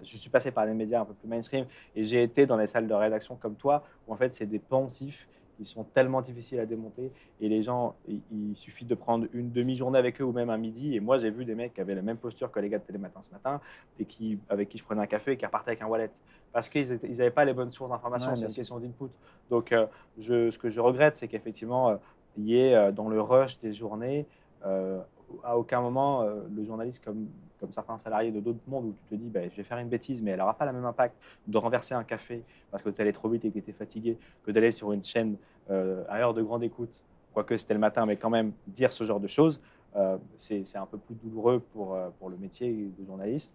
Speaker 2: je suis passé par des médias un peu plus mainstream et j'ai été dans les salles de rédaction comme toi, où en fait, c'est des poncifs qui sont tellement difficiles à démonter et les gens, il suffit de prendre une demi-journée avec eux ou même un midi. Et moi, j'ai vu des mecs qui avaient la même posture que les gars de Télématin ce matin et avec qui je prenais un café et qui repartaient avec un wallet parce qu'ils n'avaient pas les bonnes sources d'information.
Speaker 1: Ouais,
Speaker 2: c'est
Speaker 1: bien
Speaker 2: une
Speaker 1: sûr.
Speaker 2: question d'input. Donc, ce que je regrette, c'est qu'effectivement, il y ait dans le rush des journées, à aucun moment, le journaliste, comme certains salariés de d'autres mondes, où tu te dis, je vais faire une bêtise, mais elle n'aura pas le même impact de renverser un café parce que tu allais trop vite et que tu étais fatigué, que d'aller sur une chaîne à heure de grande écoute, quoique c'était le matin, mais quand même dire ce genre de choses, c'est un peu plus douloureux pour le métier de journaliste,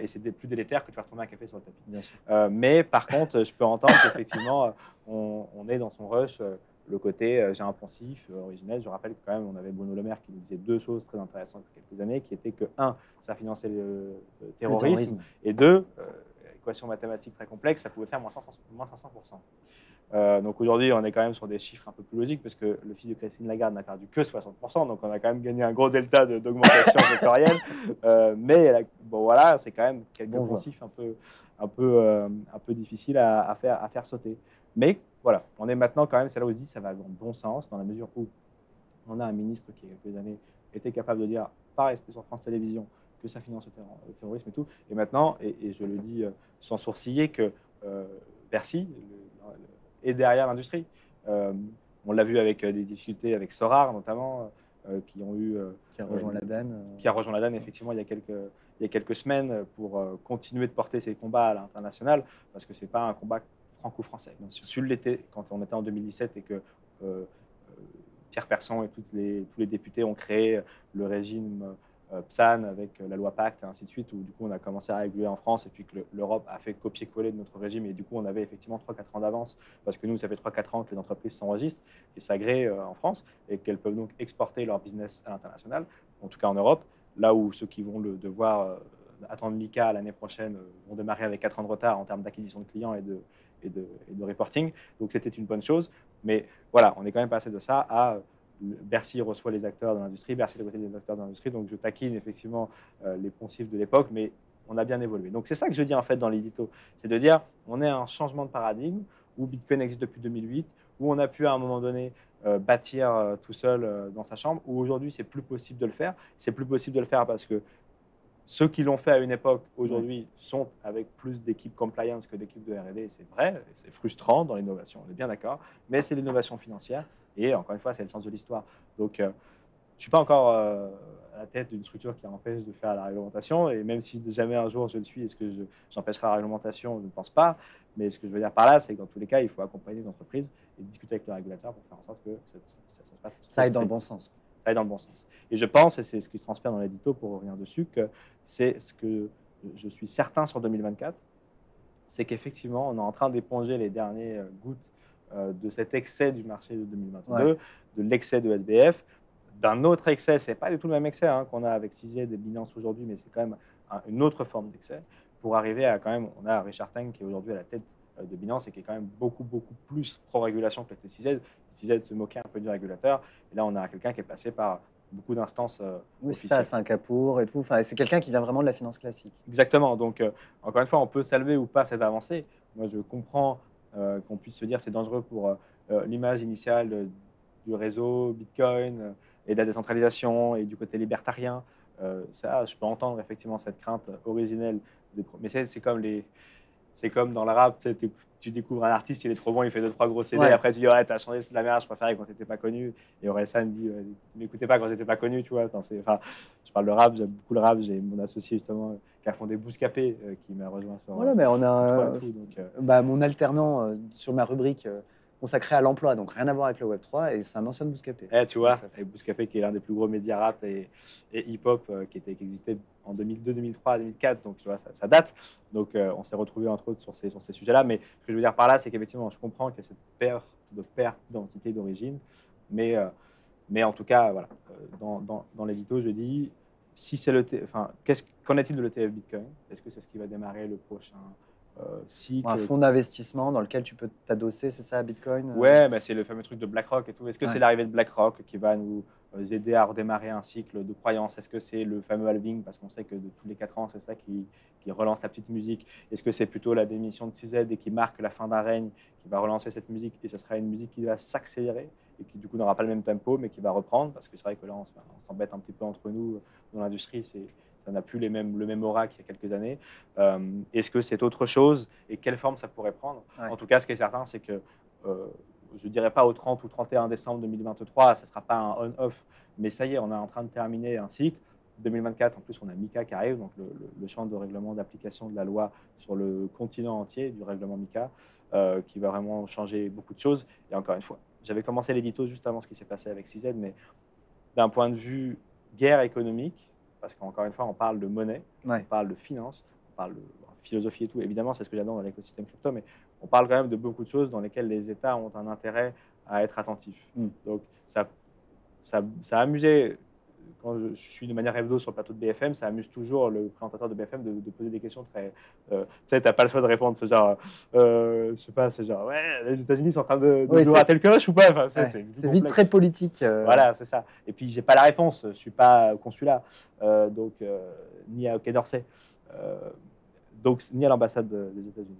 Speaker 2: et c'est plus délétère que de faire tourner un café sur le tapis.
Speaker 1: Bien sûr.
Speaker 2: Mais par contre, je peux entendre qu'effectivement, on est dans son rush. Le côté j'ai un poncif originel. Je rappelle que quand même, on avait Bruno Le Maire qui nous disait deux choses très intéressantes il y a quelques années, qui étaient que, un, ça finançait le terrorisme, et deux, équation mathématique très complexe, ça pouvait faire moins 500%. Donc aujourd'hui, on est quand même sur des chiffres un peu plus logiques, parce que le fils de Christine Lagarde n'a perdu que 60%, donc on a quand même gagné un gros delta d'augmentation sectorielle. Mais bon, voilà, c'est quand même quelques poncifs un peu difficiles à faire sauter. Mais voilà, on est maintenant quand même, c'est là où je dis ça va dans le bon sens, dans la mesure où on a un ministre qui, il y a quelques années, était capable de dire, pareil, c'était sur France Télévisions, que ça finance le terrorisme et tout. Et maintenant, et je le dis sans sourciller, que Bercy est derrière l'industrie. On l'a vu avec des difficultés avec Sorar, notamment, qui a rejoint la DAN, effectivement, il y a quelques semaines, pour continuer de porter ses combats à l'international, parce que ce n'est pas un combat franco-français. Sul l'était quand on était en 2017 et que Pierre Persson et tous les députés ont créé le régime PSAN avec la loi Pacte et ainsi de suite, où du coup on a commencé à réguler en France et puis que l'Europe a fait copier-coller de notre régime et du coup on avait effectivement 3-4 ans d'avance parce que nous ça fait 3-4 ans que les entreprises s'enregistrent et s'agréent en France et qu'elles peuvent donc exporter leur business à l'international, en tout cas en Europe, là où ceux qui vont devoir attendre MiCA l'année prochaine vont démarrer avec 4 ans de retard en termes d'acquisition de clients et de reporting. Donc c'était une bonne chose, mais voilà, on est quand même passé de ça à Bercy reçoit les acteurs de l'industrie, Bercy est à côté des acteurs de l'industrie, donc je taquine effectivement les poncifs de l'époque, mais on a bien évolué. Donc c'est ça que je dis en fait dans l'édito, c'est de dire on est à un changement de paradigme où Bitcoin existe depuis 2008, où on a pu à un moment donné bâtir tout seul dans sa chambre, où aujourd'hui c'est plus possible de le faire. C'est plus possible de le faire parce que ceux qui l'ont fait à une époque, aujourd'hui, sont avec plus d'équipes compliance que d'équipes de R&D. C'est vrai, c'est frustrant dans l'innovation, on est bien d'accord, mais c'est l'innovation financière. Et encore une fois, c'est le sens de l'histoire. Donc, je ne suis pas encore à la tête d'une structure qui empêche de faire la réglementation. Et même si jamais un jour je le suis, est-ce que j'empêcherai la réglementation? Je ne pense pas. Mais ce que je veux dire par là, c'est que dans tous les cas, il faut accompagner les entreprises et discuter avec le régulateur pour faire en sorte que
Speaker 1: ça aille dans le bon sens.
Speaker 2: Ça aille dans le bon sens. Et je pense, et c'est ce qui se transpire dans l'édito pour revenir dessus, que c'est ce que je suis certain sur 2024, c'est qu'effectivement, on est en train d'éponger les dernières gouttes de cet excès du marché de 2022, de l'excès de SBF, d'un autre excès, ce n'est pas du tout le même excès qu'on a avec CZ et Binance aujourd'hui, mais c'est quand même une autre forme d'excès, pour arriver à quand même, on a Richard Teng qui est aujourd'hui à la tête de Binance et qui est quand même beaucoup plus pro-régulation que CZ. CZ se moquait un peu du régulateur, et là on a quelqu'un qui est passé par beaucoup d'instances
Speaker 1: oui, c'est ça, Singapour et tout. Enfin, c'est quelqu'un qui vient vraiment de la finance classique.
Speaker 2: Exactement. Donc, encore une fois, on peut saluer ou pas cette avancée. Moi, je comprends qu'on puisse se dire c'est dangereux pour l'image initiale du réseau Bitcoin et de la décentralisation et du côté libertarien. Ça, je peux entendre effectivement cette crainte originelle. Mais c'est comme dans le rap, tu découvres un artiste, il est trop bon, il fait 2-3 gros CD, après tu dis ouais, t'as changé, c'est de la merde, je préférais quand t'étais pas connu. Et Orelsan dit m'écoutez pas quand j'étais pas connu, tu vois. Je parle de rap, j'aime beaucoup le rap, j'ai mon associé justement qui a fondé Bouscapé qui m'a rejoint sur.
Speaker 1: Voilà, mais on a mon alternant sur ma rubrique consacrée à l'emploi, donc rien à voir avec le Web3, et c'est un ancien de Bouscapé.
Speaker 2: Tu vois, avec Bouscapé qui est l'un des plus gros médias rap et hip-hop qui existait en 2002, 2003, 2004, donc tu vois, ça date. Donc on s'est retrouvés entre autres sur ces sujets-là. Mais ce que je veux dire par là, c'est qu'effectivement, je comprends qu'il y a cette perte d'identité d'origine, mais en tout cas, voilà, dans l'édito, je dis, si c'est qu'en est-il de l'ETF Bitcoin? Est-ce que c'est ce qui va démarrer le prochain cycle?
Speaker 1: Un fonds d'investissement dans lequel tu peux t'adosser, c'est ça, Bitcoin?
Speaker 2: Ouais, bah c'est le fameux truc de BlackRock et tout. Est-ce que c'est l'arrivée de BlackRock qui va nous aider à redémarrer un cycle de croyance? Est-ce que c'est le fameux halving? Parce qu'on sait que de tous les 4 ans, c'est ça qui relance la petite musique. Est-ce que c'est plutôt la démission de CZ et qui marque la fin d'un règne qui va relancer cette musique? Et ce sera une musique qui va s'accélérer et qui du coup n'aura pas le même tempo, mais qui va reprendre. Parce que c'est vrai que là, on s'embête un petit peu entre nous dans l'industrie. Ça n'a plus le même aura qu'il y a quelques années. Est-ce que c'est autre chose et quelle forme ça pourrait prendre? En tout cas, ce qui est certain, c'est que je ne dirais pas au 30 ou 31 décembre 2023, ce ne sera pas un on-off, mais ça y est, on est en train de terminer un cycle. 2024, en plus, on a MiCA qui arrive, donc le champ de règlement d'application de la loi sur le continent entier du règlement MiCA, qui va vraiment changer beaucoup de choses. Et encore une fois, j'avais commencé l'édito juste avant ce qui s'est passé avec CZ, mais d'un point de vue guerre économique, parce qu'encore une fois, on parle de monnaie, on parle de finance, on parle de philosophie et tout. Évidemment, c'est ce que j'adore dans l'écosystème crypto, mais on parle quand même de beaucoup de choses dans lesquelles les États ont un intérêt à être attentifs. Donc, ça a amusé, quand je suis de manière hebdo sur le plateau de BFM, ça amuse toujours le présentateur de BFM de poser des questions très... tu sais, tu n'as pas le choix de répondre. C'est genre, je sais pas, c'est genre, ouais, les États-Unis sont en train de rater le coche ou pas? Enfin, c'est
Speaker 1: vite très politique.
Speaker 2: Voilà, c'est ça. Et puis, j'ai pas la réponse. Je suis pas consulat, donc ni à Quai d'Orsay, donc ni à l'ambassade des États-Unis.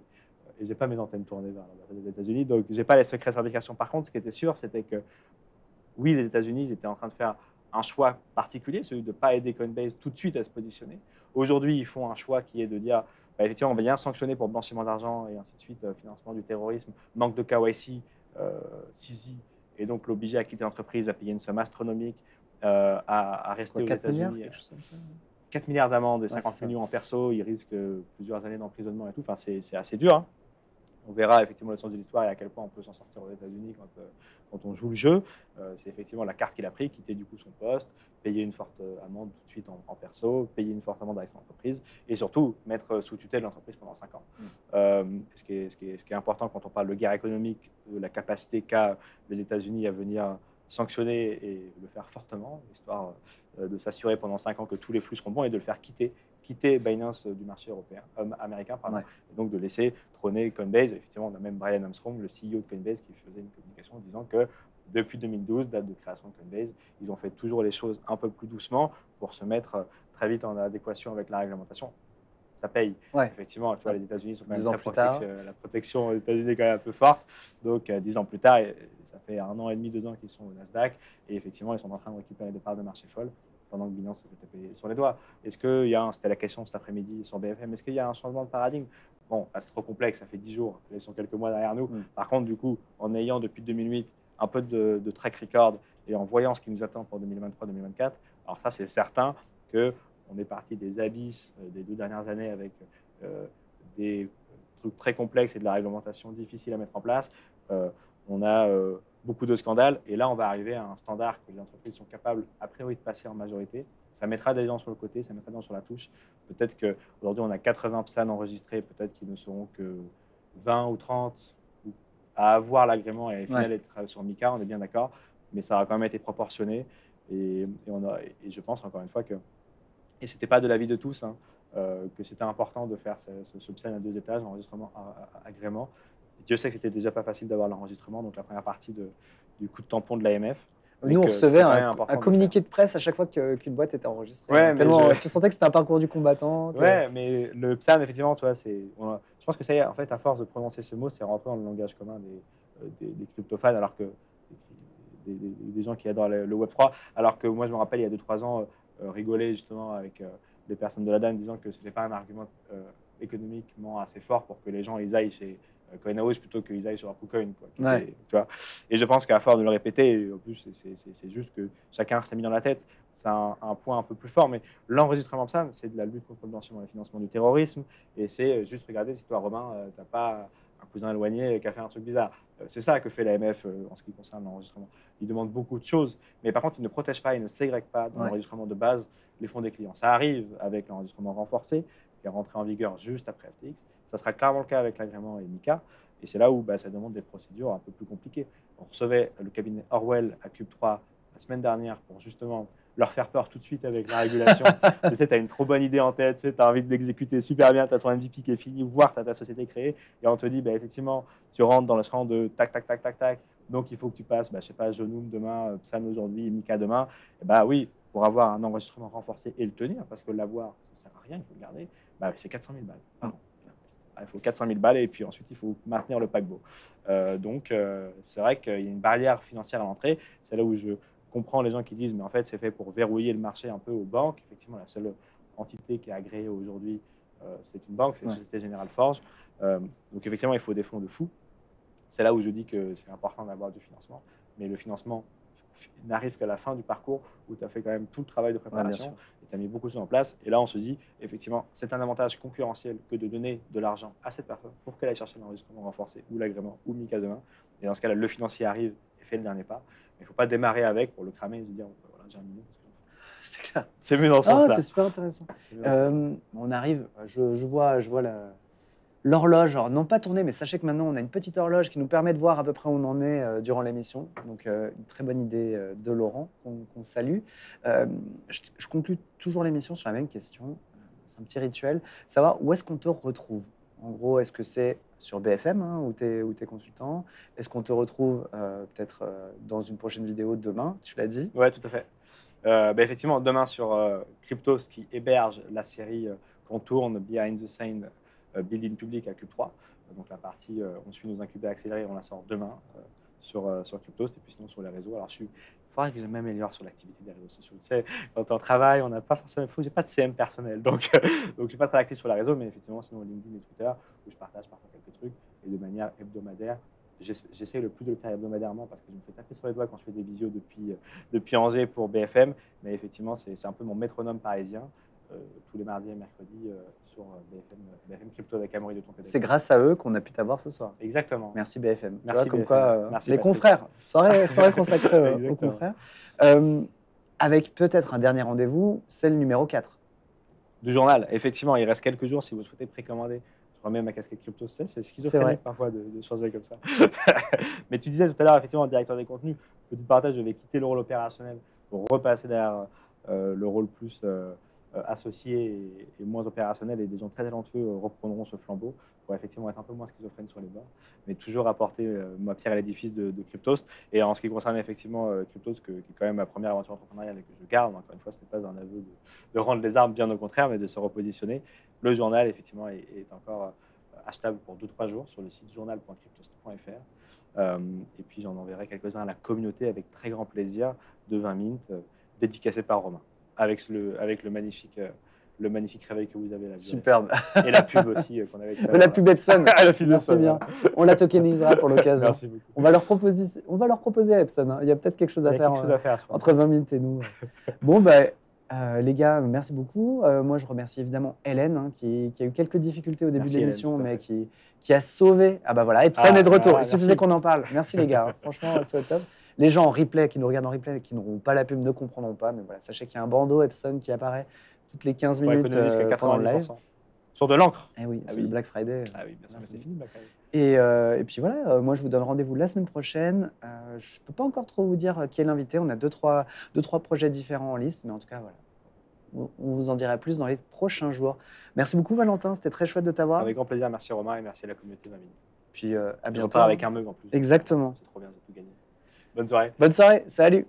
Speaker 2: Et j'ai pas mes antennes tournées vers l'ambassade des États-Unis, donc j'ai pas les secrets de fabrication. Par contre, ce qui était sûr, c'était que oui, les États-Unis étaient en train de faire un choix particulier, celui de ne pas aider Coinbase tout de suite à se positionner. Aujourd'hui, ils font un choix qui est de dire, effectivement, on va bien sanctionner pour blanchiment d'argent et ainsi de suite, financement du terrorisme, manque de KYC, CZ, et donc l'obliger à quitter l'entreprise, à payer une somme astronomique, à rester aux États-Unis. 4 milliards d'amendes et 50 millions en perso, ils risquent plusieurs années d'emprisonnement et tout. Enfin, c'est assez dur. on verra effectivement le sens de l'histoire et à quel point on peut s'en sortir aux États-Unis quand on joue le jeu. C'est effectivement la carte qu'il a pris, quitter du coup son poste, payer une forte amende tout de suite en perso, payer une forte amende avec son entreprise et surtout mettre sous tutelle l'entreprise pendant 5 ans. Ce qui est important quand on parle de guerre économique, de la capacité qu'a les États-Unis à venir sanctionner et le faire fortement, histoire de s'assurer pendant 5 ans que tous les flux seront bons et de le faire quitter Binance du marché américain, pardon, et donc de laisser trôner Coinbase. Effectivement, on a même Brian Armstrong, le CEO de Coinbase, qui faisait une communication en disant que depuis 2012, date de création de Coinbase, ils ont fait toujours les choses un peu plus doucement pour se mettre très vite en adéquation avec la réglementation. Ça paye. Effectivement, tu vois, les États-Unis sont quand même très la protection aux États-Unis est quand même un peu forte. Donc, 10 ans plus tard, ça fait 1 an et demi, 2 ans qu'ils sont au Nasdaq. Et effectivement, ils sont en train de récupérer des parts de marché folles pendant que Binance se fait taper sur les doigts. Est-ce qu'il y a, c'était la question cet après-midi sur BFM, est-ce qu'il y a un changement de paradigme? Bon, c'est trop complexe, ça fait 10 jours, ils sont quelques mois derrière nous. Par contre, du coup, en ayant depuis 2008 un peu de track record et en voyant ce qui nous attend pour 2023-2024, alors ça, c'est certain qu'on est parti des abysses des 2 dernières années avec des trucs très complexes et de la réglementation difficile à mettre en place. On a beaucoup de scandales et là, on va arriver à un standard que les entreprises sont capables, a priori, de passer en majorité. Ça mettra des gens sur le côté, ça mettra des gens sur la touche. Peut-être qu'aujourd'hui, on a 80 PSAN enregistrés, peut-être qu'ils ne seront que 20 ou 30 à avoir l'agrément et au final être sur MiCA, on est bien d'accord, mais ça a quand même été proportionné et je pense encore une fois que, et ce n'était pas de l'avis de tous, que c'était important de faire ce PSAN à 2 étages, enregistrement agrément. Dieu sait que c'était déjà pas facile d'avoir l'enregistrement, donc la première partie du coup de tampon de l'AMF.
Speaker 1: Nous, on recevait un communiqué de presse à chaque fois qu'une boîte était enregistrée. Tellement tu sentais que c'était un parcours du combattant.
Speaker 2: Ouais, mais le PSAN, effectivement, tu vois, je pense que ça y est, en fait, à force de prononcer ce mot, c'est rentré dans le langage commun des crypto-fans, alors que des gens qui adorent le Web3, alors que moi, je me rappelle, il y a 2-3 ans, rigoler justement avec des personnes de la DAN disant que ce n'était pas un argument économiquement assez fort pour que les gens ils aillent chez CoinHouse plutôt qu'ils aillent sur KuCoin. Tu vois. Et je pense qu'à force de le répéter, en plus, c'est juste que chacun s'est mis dans la tête. C'est un point un peu plus fort, mais l'enregistrement PSAN, c'est de la lutte contre le blanchiment et le financement du terrorisme. Et c'est juste regarder si toi, Romain, tu n'as pas un cousin éloigné qui a fait un truc bizarre. C'est ça que fait l'AMF en ce qui concerne l'enregistrement. Il demande beaucoup de choses, mais par contre, il ne protège pas, il ne ségrègue pas dans l'enregistrement de base les fonds des clients. Ça arrive avec l'enregistrement renforcé, qui est rentré en vigueur juste après FTX. Ça sera clairement le cas avec l'agrément et MiCA. Et c'est là où ça demande des procédures un peu plus compliquées. On recevait le cabinet Orwell à Cube 3 la semaine dernière pour justement leur faire peur tout de suite avec la régulation. Tu sais, tu as une trop bonne idée en tête, tu as envie de l'exécuter super bien, tu as ton MVP qui est fini, voire tu as ta société créée, et on te dit, effectivement, tu rentres dans le champ de tac, tac, tac, tac, tac, donc il faut que tu passes, je sais pas, Jonum demain, PSAN aujourd'hui, MiCA demain. Et oui, pour avoir un enregistrement renforcé et le tenir, parce que l'avoir, ça ne sert à rien, il faut le garder, c'est 400 000 balles. Pardon. Il faut 400 000 balles et puis ensuite il faut maintenir le paquebot. Donc c'est vrai qu'il y a une barrière financière à l'entrée. C'est là où je comprends les gens qui disent mais en fait c'est fait pour verrouiller le marché un peu aux banques. Effectivement, la seule entité qui est agréée aujourd'hui, c'est une banque, c'est la Société Générale Forge. Donc effectivement, il faut des fonds de fou. C'est là où je dis que c'est important d'avoir du financement. Mais le financement n'arrive qu'à la fin du parcours où tu as fait quand même tout le travail de préparation et tu as mis beaucoup de choses en place. Et là, on se dit, effectivement, c'est un avantage concurrentiel que de donner de l'argent à cette personne pour qu'elle aille chercher l'enregistrement renforcé ou l'agrément ou MiCA demain. Et dans ce cas-là, le financier arrive et fait le dernier pas. Mais il ne faut pas démarrer avec pour le cramer et se dire, voilà, j'ai un million.
Speaker 1: C'est clair.
Speaker 2: C'est mieux dans ce sens-là.
Speaker 1: C'est super intéressant. On arrive, je vois l'horloge, alors non pas tournée, mais sachez que maintenant on a une petite horloge qui nous permet de voir à peu près où on en est durant l'émission. Donc une très bonne idée de Laurent qu'on salue. Je conclue toujours l'émission sur la même question. C'est un petit rituel. Savoir où est-ce qu'on te retrouve. En gros, est-ce que c'est sur BFM où tu es consultant? Est-ce qu'on te retrouve peut-être dans une prochaine vidéo demain? Tu l'as dit?
Speaker 2: Ouais, tout à fait. Effectivement, demain sur Cryptos qui héberge la série qu'on tourne Behind the Scene Building Public à Cube 3. Donc la partie on suit nos incubés accélérés, on la sort demain sur Cryptos et puis sinon sur les réseaux. Alors il faudrait que je m'améliore sur l'activité des réseaux sociaux. Tu sais, quand on travaille, on n'a pas forcément, j'ai pas de CM personnel, donc je suis pas très actif sur les réseaux, mais effectivement sinon LinkedIn et Twitter où je partage parfois quelques trucs et de manière hebdomadaire. J'essaie le plus de le faire hebdomadairement parce que je me fais taper sur les doigts quand je fais des visios depuis Angers pour BFM, mais effectivement c'est un peu mon métronome parisien. tous les mardis et mercredis sur BFM Crypto avec Amaury de ton côté.
Speaker 1: C'est grâce à eux qu'on a pu t'avoir ce soir.
Speaker 2: Exactement.
Speaker 1: Merci BFM.
Speaker 2: Merci
Speaker 1: tu vois, comme
Speaker 2: BFM.
Speaker 1: quoi,
Speaker 2: Merci
Speaker 1: les
Speaker 2: Patrick.
Speaker 1: confrères, soirée consacrée aux
Speaker 2: Exactement.
Speaker 1: confrères. Avec peut-être un dernier rendez-vous, c'est le numéro 4.
Speaker 2: Du journal, effectivement, il reste quelques jours si vous souhaitez précommander. Je remets ma casquette crypto, c'est
Speaker 1: vrai.
Speaker 2: schizophrènique parfois de changer comme ça. Mais tu disais tout à l'heure, effectivement, directeur des contenus, petit partage, je vais quitter le rôle opérationnel pour repasser derrière le rôle plus associé et moins opérationnel, et des gens très talentueux reprendront ce flambeau pour effectivement être un peu moins schizophrène sur les bords, mais toujours apporter ma pierre à l'édifice de Cryptost. Et en ce qui concerne effectivement Cryptost, qui est quand même ma première aventure entrepreneuriale et que je garde, encore une fois, ce n'est pas un aveu de rendre les armes, bien au contraire, mais de se repositionner. Le journal, effectivement, est encore achetable pour 2-3 jours sur le site journal.cryptost.fr. Et puis j'en enverrai quelques-uns à la communauté avec très grand plaisir de 20 minutes dédicacé par Romain, avec le magnifique réveil que vous avez là.
Speaker 1: Superbe.
Speaker 2: Et la pub aussi qu'on avait.
Speaker 1: La pub Epson.
Speaker 2: La pub
Speaker 1: Merci
Speaker 2: Epson,
Speaker 1: bien. On la tokenisera pour l'occasion.
Speaker 2: Merci beaucoup.
Speaker 1: On va leur proposer à Epson. Hein. Il y a peut-être quelque chose à faire, entre 20 minutes et nous. Bon, les gars, merci beaucoup. Moi, je remercie évidemment Hélène, hein, qui a eu quelques difficultés au début de l'émission, mais qui a sauvé. Ah bah voilà, Epson est de retour. Il suffisait qu'on en parle. Merci les gars. Franchement, c'est top. Les gens en replay, qui nous regardent en replay et qui n'auront pas la pub, ne comprendront pas. Mais voilà, sachez qu'il y a un bandeau Epson qui apparaît toutes les 15 minutes pendant le live.
Speaker 2: Sur de l'encre.
Speaker 1: Eh oui, c'est le Black Friday.
Speaker 2: Ah oui, bien sûr, c'est fini Black Friday.
Speaker 1: Et puis voilà, moi je vous donne rendez-vous la semaine prochaine. Je ne peux pas encore trop vous dire qui est l'invité. On a deux, trois projets différents en liste, mais en tout cas, voilà. On vous en dira plus dans les prochains jours. Merci beaucoup Valentin, c'était très chouette de t'avoir.
Speaker 2: Avec grand plaisir, merci Romain et merci à la communauté de 20 minutes.
Speaker 1: Puis à bientôt.
Speaker 2: Avec un mug en plus.
Speaker 1: Exactement.
Speaker 2: C'est trop bien de tout gagner. Bonne soirée.
Speaker 1: Bonne soirée, salut.